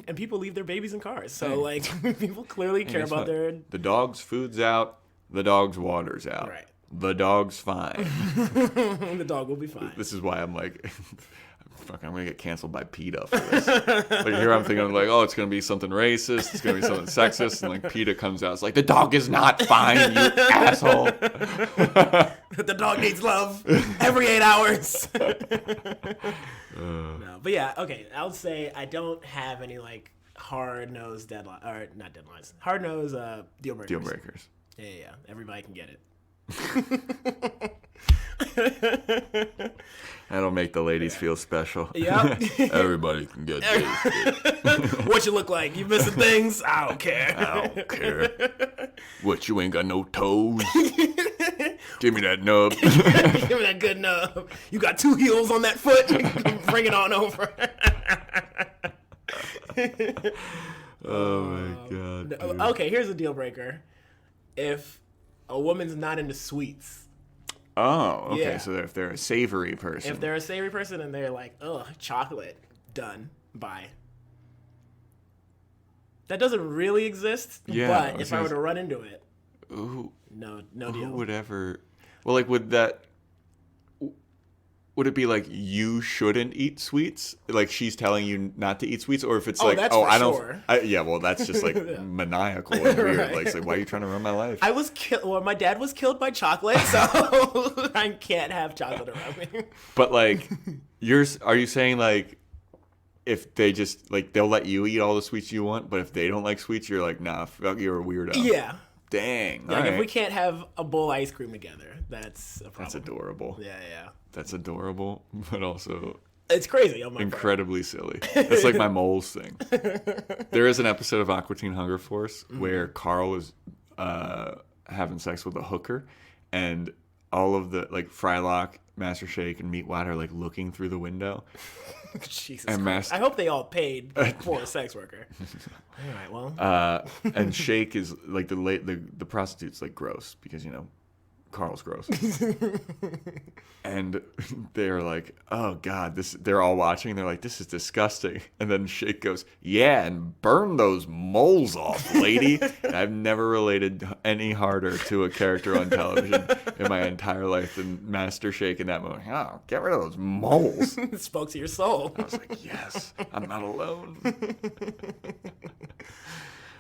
[SPEAKER 2] and people leave their babies in cars, so
[SPEAKER 1] Hey.
[SPEAKER 2] like people clearly care
[SPEAKER 1] guess
[SPEAKER 2] about
[SPEAKER 1] what?
[SPEAKER 2] their.
[SPEAKER 1] The dog's food's out. The dog's water's out.
[SPEAKER 2] Right.
[SPEAKER 1] The dog's fine.
[SPEAKER 2] The dog will be fine.
[SPEAKER 1] This is why I'm like, fuck, I'm gonna get canceled by PETA for this. Like here I'm thinking, like, oh, it's gonna be something racist, it's gonna be something sexist, and like PETA comes out, it's like, the dog is not fine, you asshole.
[SPEAKER 2] The dog needs love every 8 hours. No, but yeah, okay. I'll say I don't have any like hard-nosed deadline, or not deadlines, hard-nosed deal breakers.
[SPEAKER 1] Deal breakers.
[SPEAKER 2] Yeah. Everybody can get it.
[SPEAKER 1] That'll make the ladies feel special.
[SPEAKER 2] Yep.
[SPEAKER 1] Everybody can get this.
[SPEAKER 2] What you look like? You missing things? I don't care.
[SPEAKER 1] I don't care. What, you ain't got no toes? Give me that nub.
[SPEAKER 2] Give me that good nub. You got 2 heels on that foot? Bring it on over.
[SPEAKER 1] Oh my god. Dude.
[SPEAKER 2] Okay, here's a deal breaker. If a woman's not into sweets.
[SPEAKER 1] Oh, okay.
[SPEAKER 2] Yeah.
[SPEAKER 1] So if they're a savory person.
[SPEAKER 2] If they're a savory person and they're like, ugh, chocolate, done, bye. That doesn't really exist,
[SPEAKER 1] Yeah,
[SPEAKER 2] but if I were to run into it,
[SPEAKER 1] Who
[SPEAKER 2] no deal.
[SPEAKER 1] would ever... Well, like, would it be like you shouldn't eat sweets? Like she's telling you not to eat sweets? Or if it's like,
[SPEAKER 2] that's
[SPEAKER 1] oh,
[SPEAKER 2] for
[SPEAKER 1] I don't...
[SPEAKER 2] sure.
[SPEAKER 1] Yeah, well, that's just like maniacal and weird.
[SPEAKER 2] Right.
[SPEAKER 1] Like, it's like, why are you trying to ruin my life?
[SPEAKER 2] I was killed. Well, my dad was killed by chocolate, so I can't have chocolate around me.
[SPEAKER 1] But like, are you saying like, if they just, like, they'll let you eat all the sweets you want, but if they don't like sweets, you're like, nah, fuck, you're a weirdo.
[SPEAKER 2] Yeah.
[SPEAKER 1] Dang.
[SPEAKER 2] Like,
[SPEAKER 1] all
[SPEAKER 2] if
[SPEAKER 1] right.
[SPEAKER 2] we can't have a bowl of ice cream together, that's a problem.
[SPEAKER 1] That's adorable.
[SPEAKER 2] Yeah.
[SPEAKER 1] That's adorable, but also
[SPEAKER 2] It's crazy on my part.
[SPEAKER 1] incredibly silly. It's like my moles thing. There is an episode of Aqua Teen Hunger Force where Carl is having sex with a hooker, and all of the, like, Frylock, Master Shake, and Meatwad are, like, looking through the window.
[SPEAKER 2] Jesus
[SPEAKER 1] And
[SPEAKER 2] Christ. I hope they all paid for a sex worker. All right, well.
[SPEAKER 1] And Shake is, like, the prostitute's, like, gross because, you know, Carl's gross. And they're like, oh god, they're all watching, they're like, this is disgusting. And then Shake goes, yeah, and burn those moles off, lady. And I've never related any harder to a character on television in my entire life than Master Shake in that moment. Oh, get rid of those moles.
[SPEAKER 2] It spoke to your soul.
[SPEAKER 1] I was like, yes, I'm not alone.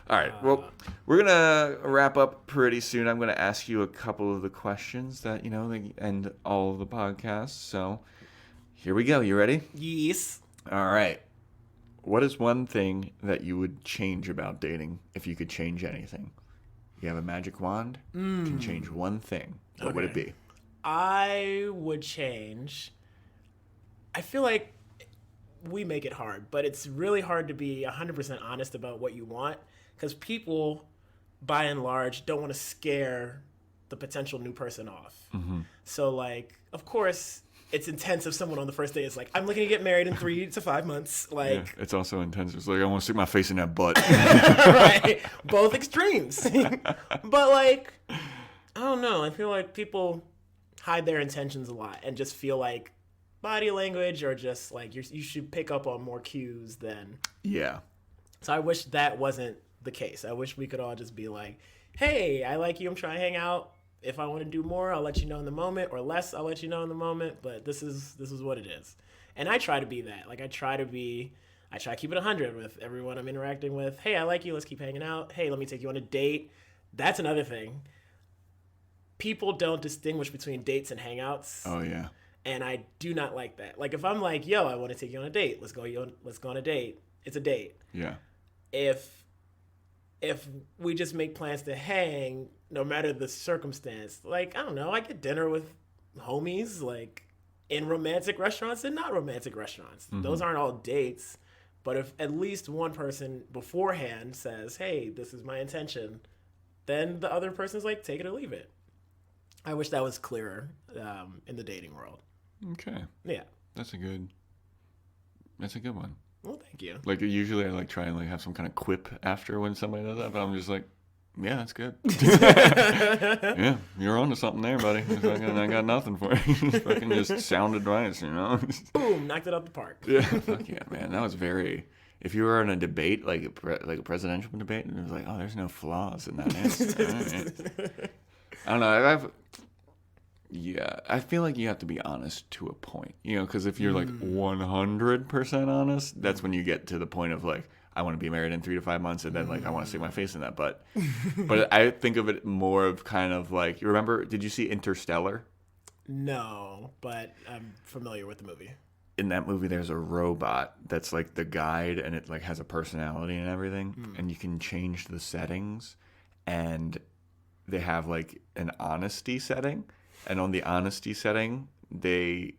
[SPEAKER 1] All right, well, we're going to wrap up pretty soon. I'm going to ask you a couple of the questions that, you know, they end all of the podcasts. So here we go. You ready?
[SPEAKER 2] Yes.
[SPEAKER 1] All right. What is one thing that you would change about dating if you could change anything? You have a magic wand, you can change one thing. What would it be?
[SPEAKER 2] I would change. I feel like we make it hard, but it's really hard to be 100% honest about what you want. Because people, by and large, don't want to scare the potential new person off. Mm-hmm. So, like, of course, it's intense if someone on the first day is like, I'm looking to get married in 3 to 5 months. Like,
[SPEAKER 1] yeah, it's also intense. It's like, I want to stick my face in that butt.
[SPEAKER 2] right? Both extremes. But, like, I don't know. I feel like people hide their intentions a lot and just feel like body language or just, like, you should pick up on more cues than...
[SPEAKER 1] Yeah.
[SPEAKER 2] So I wish that wasn't the case. I wish we could all just be like, hey, I like you, I'm trying to hang out. If I want to do more, I'll let you know in the moment, or less, I'll let you know in the moment, but this is what it is. And I try to be that. Like, I try to keep it 100 with everyone I'm interacting with. Hey, I like you, let's keep hanging out. Hey, let me take you on a date. That's another thing. People don't distinguish between dates and hangouts.
[SPEAKER 1] Oh, yeah.
[SPEAKER 2] And I do not like that. Like, if I'm like, yo, I want to take you on a date, let's go on a date. It's a date.
[SPEAKER 1] Yeah.
[SPEAKER 2] If we just make plans to hang, no matter the circumstance, like, I don't know, I get dinner with homies, like, in romantic restaurants and not romantic restaurants. Mm-hmm. Those aren't all dates. But if at least one person beforehand says, hey, this is my intention, then the other person's like, take it or leave it. I wish that was clearer in the dating world.
[SPEAKER 1] Okay.
[SPEAKER 2] Yeah.
[SPEAKER 1] That's a good one.
[SPEAKER 2] Well, thank you.
[SPEAKER 1] Like, usually I like try and like have some kind of quip after when somebody does that, but I'm just like, yeah, that's good. Yeah, you're onto something there, buddy. I got nothing for you. Fucking just sounded right, you know?
[SPEAKER 2] Boom, knocked it out the park.
[SPEAKER 1] Yeah, fuck yeah, man. That was very... If you were in a debate, like a presidential debate, and it was like, oh, there's no flaws in that answer. Right. I don't know. Yeah, I feel like you have to be honest to a point, you know, because if you're like 100% honest, that's when you get to the point of like, I want to be married in 3 to 5 months, and then like I want to stick my face in that butt. But I think of it more of kind of like, you remember? Did you see Interstellar?
[SPEAKER 2] No, but I'm familiar with the movie.
[SPEAKER 1] In that movie, there's a robot that's like the guide, and it like has a personality and everything, and you can change the settings, and they have like an honesty setting. And on the honesty setting, they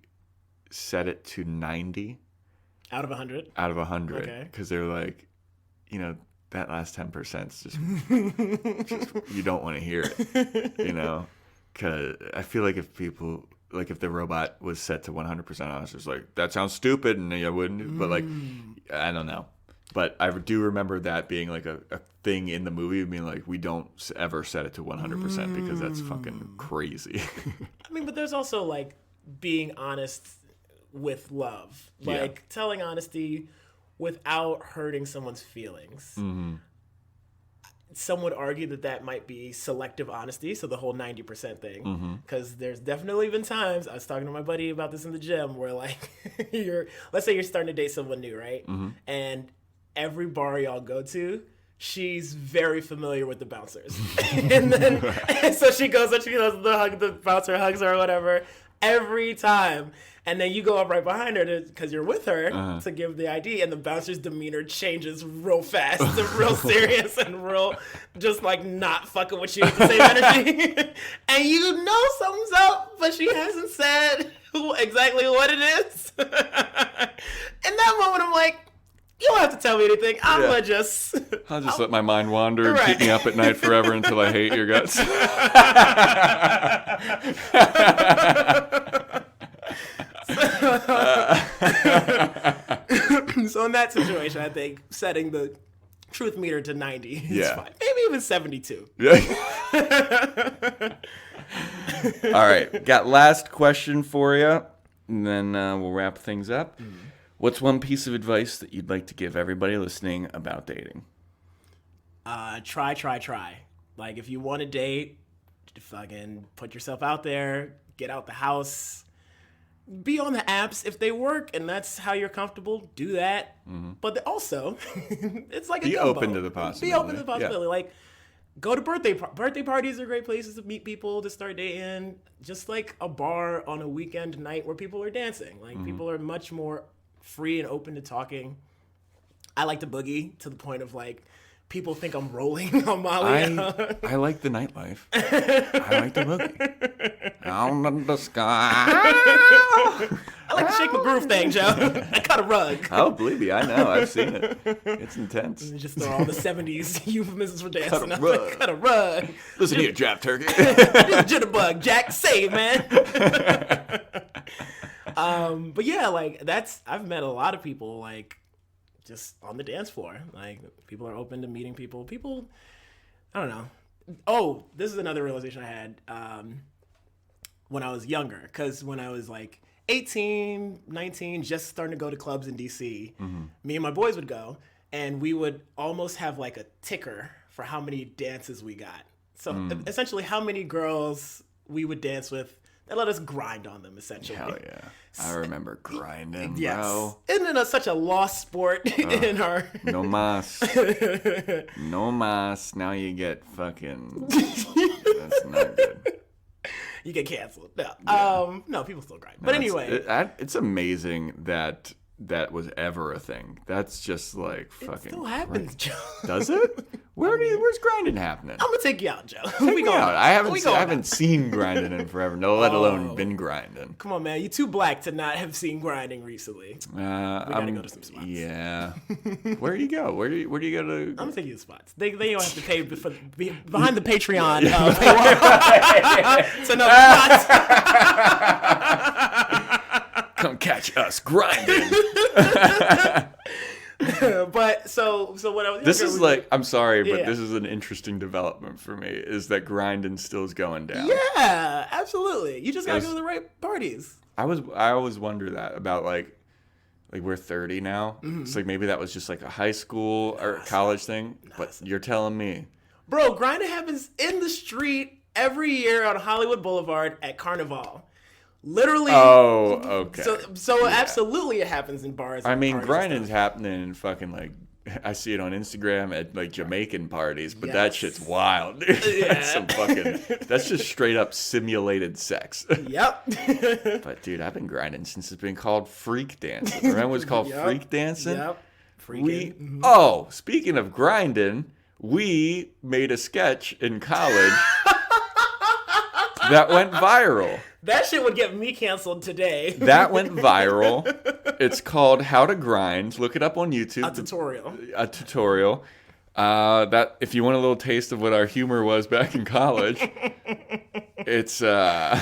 [SPEAKER 1] set it to 90
[SPEAKER 2] Out of 100.
[SPEAKER 1] out of 100
[SPEAKER 2] Okay.
[SPEAKER 1] because they're like, that last 10% is just you don't want to hear it, because I feel like if the robot was set to 100% honest, it's like, that sounds stupid and I wouldn't, but like, I don't know. But I do remember that being like a thing in the movie, being like, we don't ever set it to 100% because that's fucking crazy.
[SPEAKER 2] I mean, but there's also like being honest with love, like telling honesty without hurting someone's feelings.
[SPEAKER 1] Mm-hmm.
[SPEAKER 2] Some would argue that might be selective honesty, so the whole 90% thing. Because there's definitely been times, I was talking to my buddy about this in the gym, where like, let's say you're starting to date someone new, right? And every bar y'all go to, she's very familiar with the bouncers. and so she goes and the bouncer hugs her or whatever every time. And then you go up right behind her because you're with her to give the ID, and the bouncer's demeanor changes real fast. It's real serious and real just like not fucking with you with the same energy. And you know something's up, but she hasn't said exactly what it is. In that moment, I'm like, you don't have to tell me anything. I'll just
[SPEAKER 1] let my mind wander and keep me up at night forever until I hate your guts.
[SPEAKER 2] So in that situation, I think setting the truth meter to 90 is fine. Maybe even 72.
[SPEAKER 1] All right. Got last question for you, and then we'll wrap things up. What's one piece of advice that you'd like to give everybody listening about dating?
[SPEAKER 2] Try. Like, if you want to date, fucking put yourself out there, get out the house, be on the apps. If they work and that's how you're comfortable, do that. But also, it's like a
[SPEAKER 1] be open to the possibility.
[SPEAKER 2] Be open to the possibility. Like, go to birthday parties are great places to meet people, to start dating. Just like a bar on a weekend night where people are dancing. Like, people are much more free and open to talking. I like to boogie to the point of like, people think I'm rolling on Molly.
[SPEAKER 1] I like the nightlife. I like the boogie. On the sky.
[SPEAKER 2] I like to shake my groove thing, Joe. I cut a rug.
[SPEAKER 1] Oh, believe me, I know. I've seen it. It's intense.
[SPEAKER 2] And just throw all the 70s euphemisms for dancing.
[SPEAKER 1] Cut a rug.
[SPEAKER 2] Cut a rug.
[SPEAKER 1] Listen here, Jap Turkey.
[SPEAKER 2] Just jitterbug, Jack. Save, man. But yeah, like I've met a lot of people like just on the dance floor. Like, people are open to meeting people. People, I don't know. Oh, this is another realization I had when I was younger. Because when I was like 18, 19, just starting to go to clubs in DC, me and my boys would go, and we would almost have like a ticker for how many dances we got. So essentially how many girls we would dance with that let us grind on them, essentially.
[SPEAKER 1] Hell yeah. I remember grinding,
[SPEAKER 2] Yes.
[SPEAKER 1] bro.
[SPEAKER 2] Isn't it such a lost sport in our...
[SPEAKER 1] No mas. No mas. Now you get fucking... That's not good.
[SPEAKER 2] You get canceled. No, no, people still grind. But anyway.
[SPEAKER 1] It's amazing that was ever a thing. That's just like fucking...
[SPEAKER 2] It still happens, Joe.
[SPEAKER 1] Does it? Where's grinding happening?
[SPEAKER 2] I'm gonna take you out, Joe.
[SPEAKER 1] Take me out. I haven't seen grinding in forever. No, let alone been grinding.
[SPEAKER 2] Come on, man. You're too black to not have seen grinding recently. We gotta go to some spots.
[SPEAKER 1] Yeah. Where do you go? Where do you go to?
[SPEAKER 2] I'm gonna take you to spots. They don't have to pay behind the Patreon paywall to know the spots.
[SPEAKER 1] Come catch us grinding.
[SPEAKER 2] But so when I was
[SPEAKER 1] this
[SPEAKER 2] younger,
[SPEAKER 1] is like, I'm sorry, but
[SPEAKER 2] Yeah.
[SPEAKER 1] this is an interesting development for me. Is that grinding still is going down?
[SPEAKER 2] Yeah, absolutely. You just gotta go to the right parties.
[SPEAKER 1] I always wonder that about like we're 30 now. It's like maybe that was just like a high school or college thing. But you're telling me,
[SPEAKER 2] Bro, grinding happens in the street every year on Hollywood Boulevard at Carnival. Literally.
[SPEAKER 1] Oh, okay.
[SPEAKER 2] So absolutely it happens in bars.
[SPEAKER 1] I mean,
[SPEAKER 2] parties
[SPEAKER 1] grinding's happening in fucking like, I see it on Instagram at like Jamaican parties, but that shit's wild, dude. That's just straight up simulated sex.
[SPEAKER 2] Yep.
[SPEAKER 1] But dude, I've been grinding since it's been called freak dancing. Remember it was called freak dancing?
[SPEAKER 2] Yep. Freaking.
[SPEAKER 1] Oh, speaking of grinding, we made a sketch in college That went viral.
[SPEAKER 2] That shit would get me canceled today.
[SPEAKER 1] That went viral. It's called How to Grind. Look it up on YouTube.
[SPEAKER 2] A tutorial.
[SPEAKER 1] That if you want a little taste of what our humor was back in college, it's How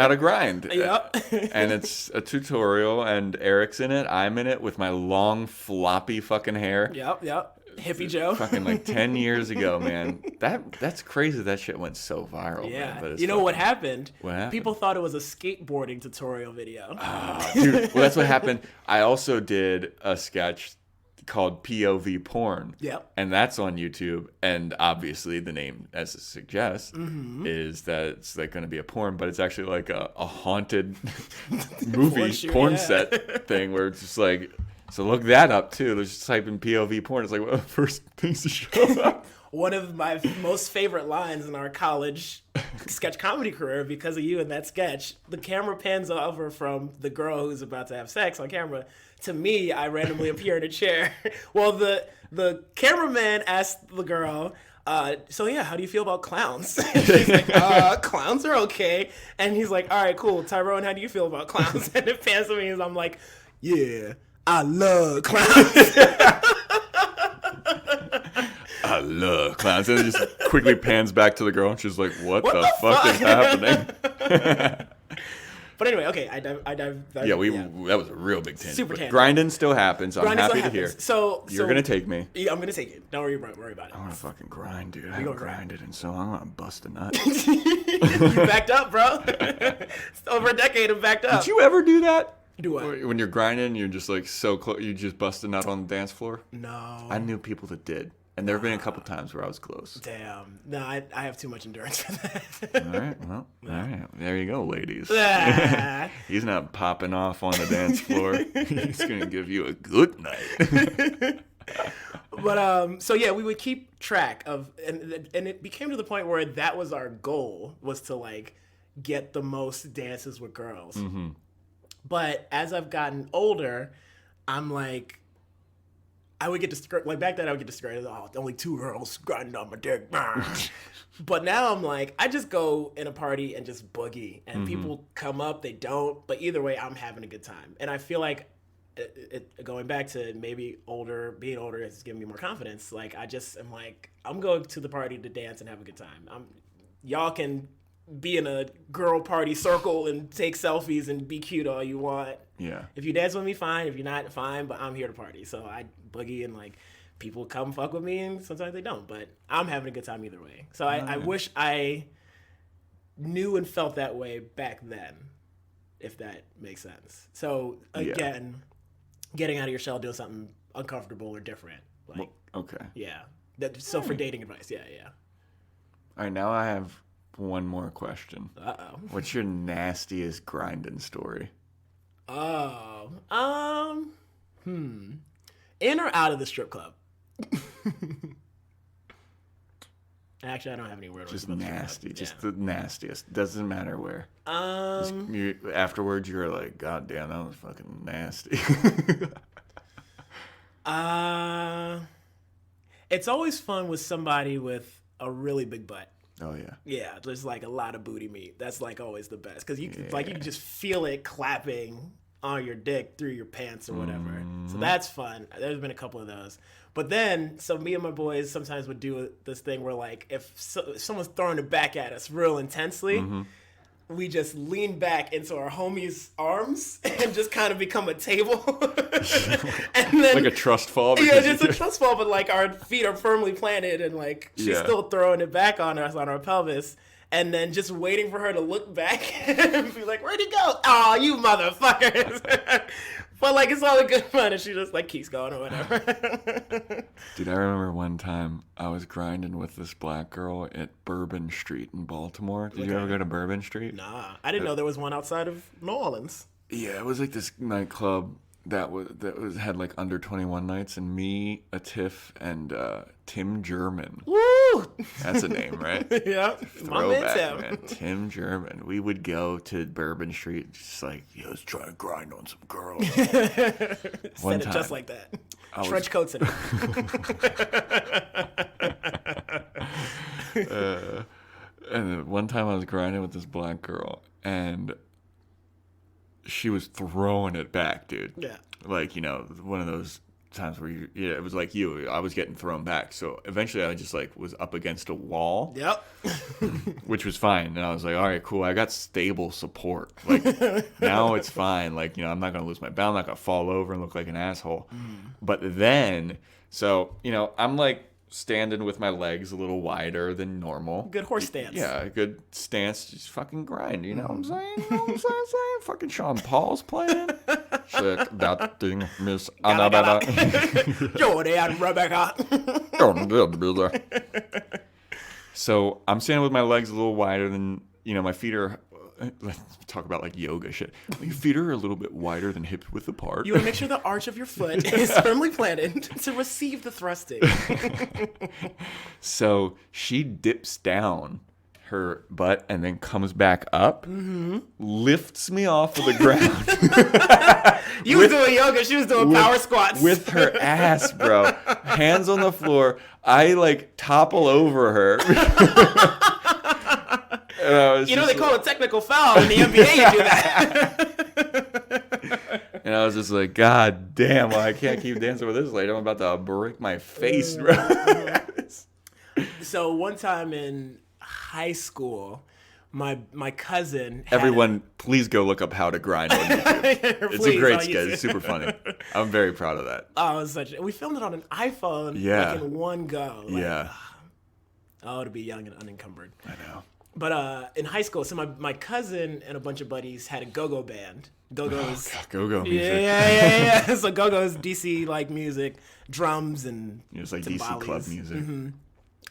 [SPEAKER 1] to Grind.
[SPEAKER 2] Yep.
[SPEAKER 1] And it's a tutorial, and Eric's in it. I'm in it with my long, floppy fucking hair.
[SPEAKER 2] Yep. Hippie Joe.
[SPEAKER 1] Fucking like 10 years ago, man. That's crazy. That shit went so viral.
[SPEAKER 2] Yeah.
[SPEAKER 1] Man,
[SPEAKER 2] You know what happened?
[SPEAKER 1] What happened?
[SPEAKER 2] People thought it was a skateboarding tutorial video.
[SPEAKER 1] Dude, well, that's what happened. I also did a sketch called POV porn.
[SPEAKER 2] Yep.
[SPEAKER 1] And that's on YouTube. And obviously the name, as it suggests, is that it's like going to be a porn, but it's actually like a haunted movie porn set thing where it's just like, so look that up too. Let's just type in POV porn. It's like one of the first things to show up.
[SPEAKER 2] One of my most favorite lines in our college sketch comedy career, because of you in that sketch, the camera pans over from the girl who's about to have sex on camera to me. I randomly appear in a chair. Well, the cameraman asked the girl, so yeah, how do you feel about clowns? She's like, clowns are okay. And he's like, all right, cool. Tyrone, how do you feel about clowns? And it pans to me and I'm like, yeah, I love clowns.
[SPEAKER 1] I love clowns. And it just quickly pans back to the girl and she's like, what the fuck is happening?
[SPEAKER 2] But anyway, okay, I dive.
[SPEAKER 1] Yeah, that was a real big tangent.
[SPEAKER 2] Super tangent.
[SPEAKER 1] Grinding still happens. I'm happy to hear.
[SPEAKER 2] So
[SPEAKER 1] you're gonna take me.
[SPEAKER 2] Yeah, I'm gonna take it. Don't worry about it.
[SPEAKER 1] I want to fucking grind, dude. I haven't grinded in so long. I'm gonna bust a nut.
[SPEAKER 2] You backed up, bro. It's over a decade of backed up.
[SPEAKER 1] Did you ever do that?
[SPEAKER 2] Do what?
[SPEAKER 1] When you're grinding, you're just like so close. You just bust a nut on the dance floor.
[SPEAKER 2] No.
[SPEAKER 1] I knew people that did. And there have been a couple times where I was close.
[SPEAKER 2] Damn. No, I have too much endurance for that.
[SPEAKER 1] All right. Well, all right. There you go, ladies. He's not popping off on the dance floor. He's going to give you a good night.
[SPEAKER 2] But, so yeah, we would keep track of, and it became to the point where that was our goal, was to, like, get the most dances with girls. Mm-hmm. But as I've gotten older, I'm like, I would get discouraged. Like back then, I would get discouraged. Oh, only 2 girls grinding on my dick. But now I'm like, I just go in a party and just boogie. And people come up, they don't. But either way, I'm having a good time. And I feel like, going back to maybe being older has given me more confidence. Like, I just am like, I'm going to the party to dance and have a good time. Y'all can be in a girl party circle and take selfies and be cute all you want.
[SPEAKER 1] Yeah.
[SPEAKER 2] If you dance with me, fine. If you're not, fine. But I'm here to party. So I boogie and like people come fuck with me and sometimes they don't. But I'm having a good time either way. So I wish I knew and felt that way back then, if that makes sense. So again, getting out of your shell, doing something uncomfortable or different. Like,
[SPEAKER 1] okay.
[SPEAKER 2] Yeah. So for dating advice, yeah.
[SPEAKER 1] All right, now I have one more question.
[SPEAKER 2] Uh-oh.
[SPEAKER 1] What's your nastiest grinding story?
[SPEAKER 2] Oh, in or out of the strip club? Actually, I don't have any weird ones.
[SPEAKER 1] Just nasty, just the nastiest. Doesn't matter where. Afterwards, you're like, God damn, that was fucking nasty.
[SPEAKER 2] It's always fun with somebody with a really big butt.
[SPEAKER 1] Oh yeah.
[SPEAKER 2] Yeah, there's like a lot of booty meat. That's like always the best because you can just feel it clapping on your dick through your pants or whatever. So that's fun. There's been a couple of those. But then, so me and my boys sometimes would do this thing where like if someone's throwing it back at us real intensely, we just lean back into our homie's arms and just kind of become a table. And then,
[SPEAKER 1] like a trust fall.
[SPEAKER 2] Yeah, just a trust fall, but like our feet are firmly planted and like she's still throwing it back on us, on our pelvis. And then just waiting for her to look back and be like, where'd he go? Oh, you motherfuckers. But like, it's all a good fun. And she just like keeps going or whatever.
[SPEAKER 1] Dude, I remember one time I was grinding with this black girl at Bourbon Street in Baltimore. Did you ever go to Bourbon Street?
[SPEAKER 2] Nah, I didn't know there was one outside of New Orleans.
[SPEAKER 1] Yeah, it was like this nightclub that had like under 21 nights, and me, Tiff, and Tim German.
[SPEAKER 2] Woo!
[SPEAKER 1] That's a name, right?
[SPEAKER 2] Yeah, my man Tim.
[SPEAKER 1] Man. Tim German. We would go to Bourbon Street, just like, let's try to grind on some girls.
[SPEAKER 2] Said it just like that. Trench coats in it.
[SPEAKER 1] And one time I was grinding with this black girl, and she was throwing it back, dude.
[SPEAKER 2] Yeah.
[SPEAKER 1] Like, one of those times where it was like you. I was getting thrown back. So eventually I just like was up against a wall.
[SPEAKER 2] Yep.
[SPEAKER 1] Which was fine. And I was like, all right, cool. I got stable support. Like, now it's fine. Like, I'm not going to lose my balance. I'm not going to fall over and look like an asshole. But then, so, I'm like standing with my legs a little wider than normal.
[SPEAKER 2] Good horse stance.
[SPEAKER 1] Yeah, a good stance. Just fucking grind. You know what I'm saying? You know what I'm saying? Fucking Sean Paul's playing. Check that thing, Miss Annabella.
[SPEAKER 2] Jordy and Rebecca.
[SPEAKER 1] So I'm standing with my legs a little wider than, my feet are, let's talk about like yoga shit. Your feet are a little bit wider than hip width apart.
[SPEAKER 2] You want to make sure the arch of your foot is firmly planted to receive the thrusting.
[SPEAKER 1] So she dips down her butt and then comes back up, lifts me off of the ground.
[SPEAKER 2] You were doing yoga, she was doing power squats.
[SPEAKER 1] With her ass, bro. Hands on the floor. I like topple over her. And I was
[SPEAKER 2] they call it technical foul in the NBA. You do that.
[SPEAKER 1] And I was just like, God damn, I can't keep dancing with this lady. I'm about to break my face, bro.
[SPEAKER 2] So one time in high school, my cousin had
[SPEAKER 1] Everyone, please go look up How to Grind on YouTube. It's a great sketch. It's super funny. I'm very proud of that.
[SPEAKER 2] Oh, it was we filmed it on an iPhone
[SPEAKER 1] Yeah.
[SPEAKER 2] like in one go. Like,
[SPEAKER 1] Yeah.
[SPEAKER 2] Oh, to be young and unencumbered.
[SPEAKER 1] I know.
[SPEAKER 2] But in high school, so my cousin and a bunch of buddies had a go-go band. Go-go's
[SPEAKER 1] Go-go music.
[SPEAKER 2] Yeah. So go-go's DC like music, drums and
[SPEAKER 1] It's like
[SPEAKER 2] timbales.
[SPEAKER 1] DC club music.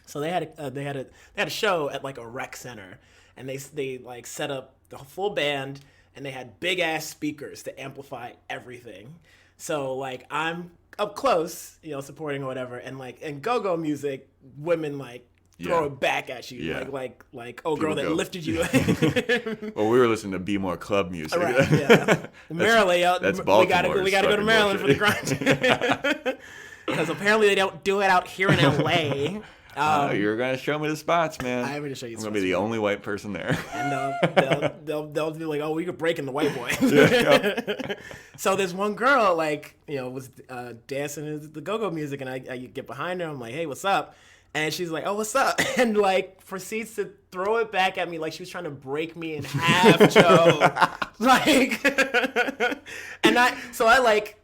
[SPEAKER 2] So they had a show at like a rec center, and they like set up the full band, and they had big ass speakers to amplify everything. So like I'm up close, supporting or whatever, and like in go-go music, women like throw it back at you,
[SPEAKER 1] Yeah.
[SPEAKER 2] like oh girl that lifted you.
[SPEAKER 1] Well, we were listening to Be More club music.
[SPEAKER 2] Right, yeah. Maryland,
[SPEAKER 1] that's
[SPEAKER 2] we gotta
[SPEAKER 1] Baltimore's
[SPEAKER 2] go to Maryland
[SPEAKER 1] fucking
[SPEAKER 2] for the grind. Because apparently they don't do it out here in LA.
[SPEAKER 1] You're gonna show me the spots, man.
[SPEAKER 2] I'm gonna show you.
[SPEAKER 1] I'm gonna be the only white person there.
[SPEAKER 2] And they'll be like, oh, we could break in the white boy. So there's one girl was dancing the go-go music, and I get behind her. I'm like, hey, what's up? And she's like, oh, what's up? And like proceeds to throw it back at me like she was trying to break me in half, Joe. And I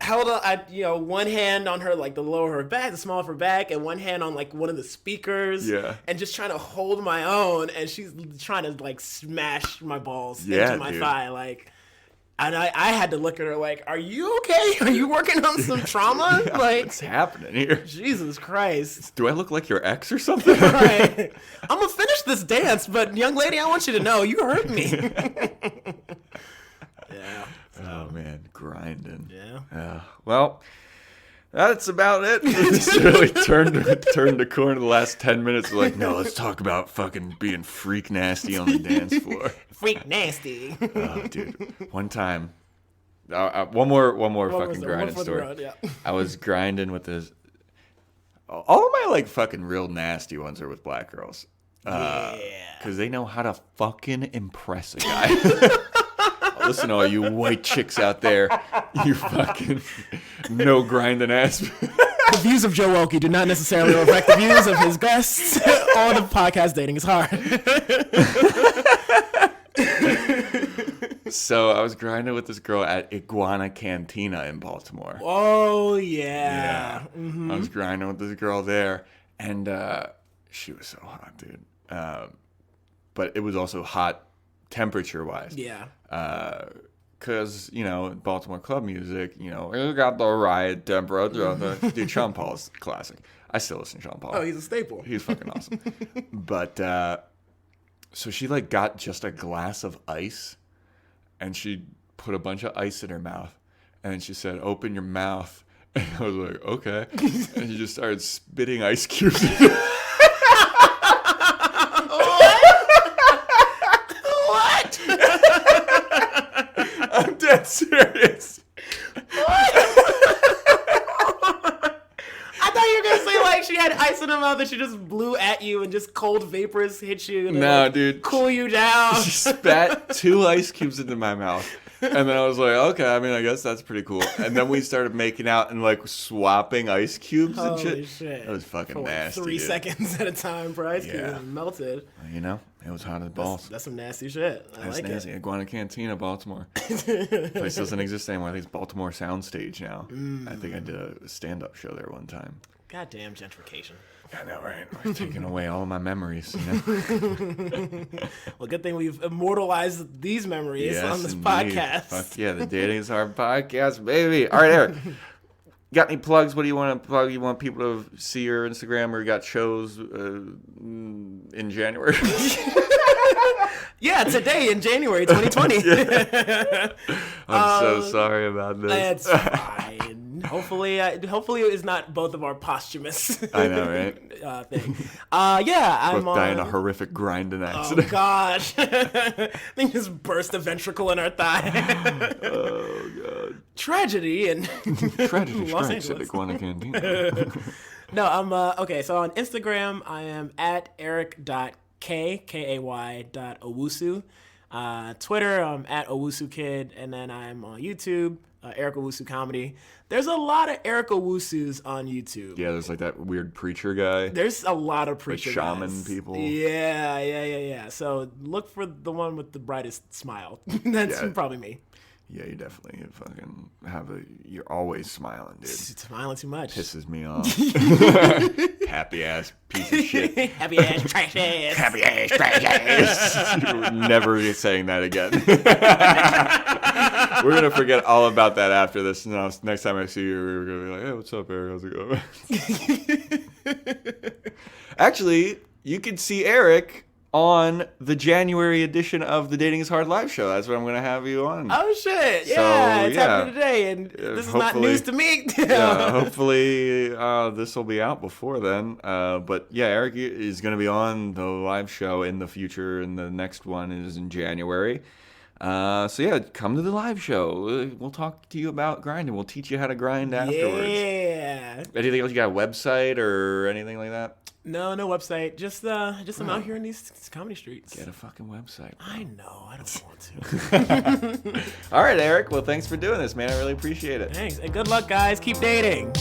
[SPEAKER 2] held one hand on her, like the lower of her back, the small of her back, and one hand on like one of the speakers.
[SPEAKER 1] Yeah.
[SPEAKER 2] And just trying to hold my own, and she's trying to like smash my balls into my thigh, And I had to look at her like, are you okay? Are you working on some trauma?
[SPEAKER 1] What's happening here?
[SPEAKER 2] Jesus Christ.
[SPEAKER 1] Do I look like your ex or something?
[SPEAKER 2] Right. I'm going to finish this dance, but young lady, I want you to know you hurt me. Yeah.
[SPEAKER 1] Oh, man. Grinding.
[SPEAKER 2] Yeah.
[SPEAKER 1] Well, that's about it. It's really turned the corner the last 10 minutes. We're like, no, let's talk about fucking being freak nasty on the dance floor.
[SPEAKER 2] Freak nasty.
[SPEAKER 1] Oh, dude. One time, one more fucking grinding story.
[SPEAKER 2] Road, yeah.
[SPEAKER 1] I was grinding with this. All of my like fucking real nasty ones are with black girls. Because they know how to fucking impress a guy. Listen, all you white chicks out there, you fucking no grinding ass.
[SPEAKER 2] The views of Joe Welkie do not necessarily reflect the views of his guests on the podcast Dating is Hard.
[SPEAKER 1] So I was grinding with this girl at Iguana Cantina in Baltimore.
[SPEAKER 2] Oh, yeah. Mm-hmm.
[SPEAKER 1] I was grinding with this girl there, and she was so hot, dude. But it was also hot temperature-wise.
[SPEAKER 2] Yeah.
[SPEAKER 1] Because, Baltimore club music, you got the right temperature. Dude, Sean Paul's classic. I still listen to Sean Paul.
[SPEAKER 2] Oh, he's a staple.
[SPEAKER 1] He's fucking awesome. But, so she, got just a glass of ice, and she put a bunch of ice in her mouth, and then she said, open your mouth. And I was like, okay. And she just started spitting ice cubes. I'm dead serious.
[SPEAKER 2] I thought you were going to say, she had ice in her mouth that she just blew at you and just cold vapors hit you. And
[SPEAKER 1] No,
[SPEAKER 2] like,
[SPEAKER 1] dude.
[SPEAKER 2] Cool you down.
[SPEAKER 1] She spat 2 ice cubes into my mouth. And then I was like, okay, I mean, I guess that's pretty cool. And then we started making out and like swapping ice cubes and
[SPEAKER 2] Holy
[SPEAKER 1] shit.
[SPEAKER 2] shit.
[SPEAKER 1] That was fucking
[SPEAKER 2] For like
[SPEAKER 1] nasty.
[SPEAKER 2] 3
[SPEAKER 1] dude.
[SPEAKER 2] seconds at a time for ice cube.
[SPEAKER 1] Yeah.
[SPEAKER 2] And melted.
[SPEAKER 1] You know, it was hot as balls.
[SPEAKER 2] That's some nasty shit. I
[SPEAKER 1] That's
[SPEAKER 2] like
[SPEAKER 1] nasty.
[SPEAKER 2] it.
[SPEAKER 1] Iguana Cantina, Baltimore. Place doesn't exist anymore. I think it's Baltimore Soundstage now. I think I did a stand-up show there one time.
[SPEAKER 2] Goddamn gentrification.
[SPEAKER 1] I know, right? We're taking away all of my memories. You know?
[SPEAKER 2] Well, good thing we've immortalized these memories on this
[SPEAKER 1] indeed.
[SPEAKER 2] podcast.
[SPEAKER 1] Fuck yeah, the Dating is Hard podcast, baby. All right, Eric. Got any plugs? What do you want to plug? You want people to see your Instagram, or you got shows in January?
[SPEAKER 2] Yeah, today in January 2020.
[SPEAKER 1] I'm so sorry about this.
[SPEAKER 2] It's fine. Hopefully it is not both of our posthumous.
[SPEAKER 1] I know, right?
[SPEAKER 2] Thing. Yeah, I'm
[SPEAKER 1] Both die in a
[SPEAKER 2] on.
[SPEAKER 1] horrific grinding
[SPEAKER 2] Oh
[SPEAKER 1] accident.
[SPEAKER 2] gosh! They just burst a ventricle in our thigh.
[SPEAKER 1] Oh god!
[SPEAKER 2] Tragedy in
[SPEAKER 1] Tragedy
[SPEAKER 2] Los
[SPEAKER 1] strikes at
[SPEAKER 2] Angeles.
[SPEAKER 1] Iguana Cantina.
[SPEAKER 2] No, I'm okay. So on Instagram, I am at eric.k.owusu. Twitter, I'm at Owusu Kid, and then I'm on YouTube, Eric Owusu Comedy. There's a lot of Eric Owusus on YouTube.
[SPEAKER 1] Yeah, there's like that weird preacher guy.
[SPEAKER 2] There's a lot of preacher
[SPEAKER 1] shaman
[SPEAKER 2] guys.
[SPEAKER 1] people.
[SPEAKER 2] Yeah. So look for the one with the brightest smile. That's
[SPEAKER 1] Yeah.
[SPEAKER 2] probably me.
[SPEAKER 1] Yeah, you definitely fucking you're always smiling, dude.
[SPEAKER 2] Smiling too much.
[SPEAKER 1] Pisses me off. Happy ass piece of shit.
[SPEAKER 2] Happy ass, trash ass.
[SPEAKER 1] Happy ass, trash ass. You're never saying that again. We're going to forget all about that after this. No, next time I see you, we're going to be like, hey, what's up, Eric? How's it going? Actually, you can see Eric on the January edition of the Dating is Hard live show. That's what I'm going to have you on.
[SPEAKER 2] Oh shit! Yeah,
[SPEAKER 1] So,
[SPEAKER 2] it's
[SPEAKER 1] yeah.
[SPEAKER 2] happening today, and this is not
[SPEAKER 1] hopefully-
[SPEAKER 2] news to me.
[SPEAKER 1] Hopefully this will be out before then. But yeah, Eric is going to be on the live show in the future, and the next one is in January. So yeah, come to the live show. We'll talk to you about grinding. We'll teach you how to grind afterwards.
[SPEAKER 2] Yeah.
[SPEAKER 1] Anything else? You got a website or anything like that?
[SPEAKER 2] No website. Just I'm out here in these comedy streets.
[SPEAKER 1] Get a fucking website.
[SPEAKER 2] I know. I don't want to.
[SPEAKER 1] All right, Eric. Well, thanks for doing this, man. I really appreciate it.
[SPEAKER 2] Thanks, and good luck, guys. Keep dating.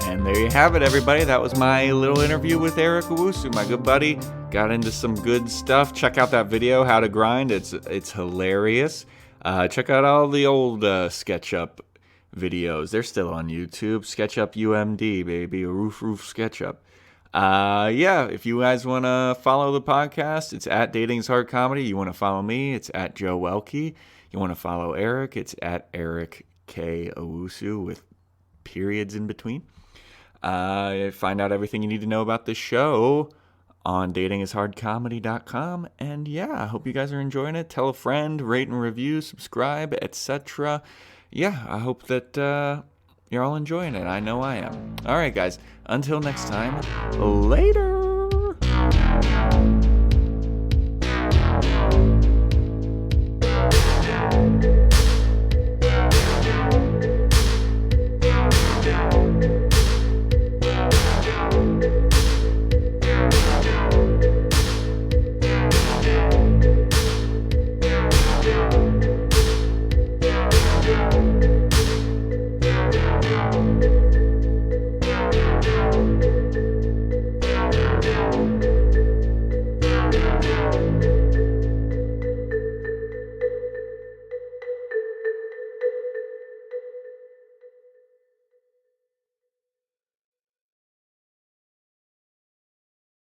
[SPEAKER 1] And there you have it, everybody. That was my little interview with Eric Owusu, my good buddy. Got into some good stuff. Check out that video, How to Grind. It's hilarious. Check out all the old SketchUp videos. They're still on YouTube. SketchUp UMD, baby. Roof SketchUp. Yeah, if you guys want to follow the podcast, it's at Dating's Hard Comedy. You want to follow me, it's at Joe Welkie. You want to follow Eric, it's at Eric K. Owusu with periods in between. Find out everything you need to know about the show on datingishardcomedy.com. And yeah, I hope you guys are enjoying it. Tell a friend, rate and review, subscribe, etc. Yeah, I hope that you're all enjoying it. I know I am. All right, guys. Until next time, later.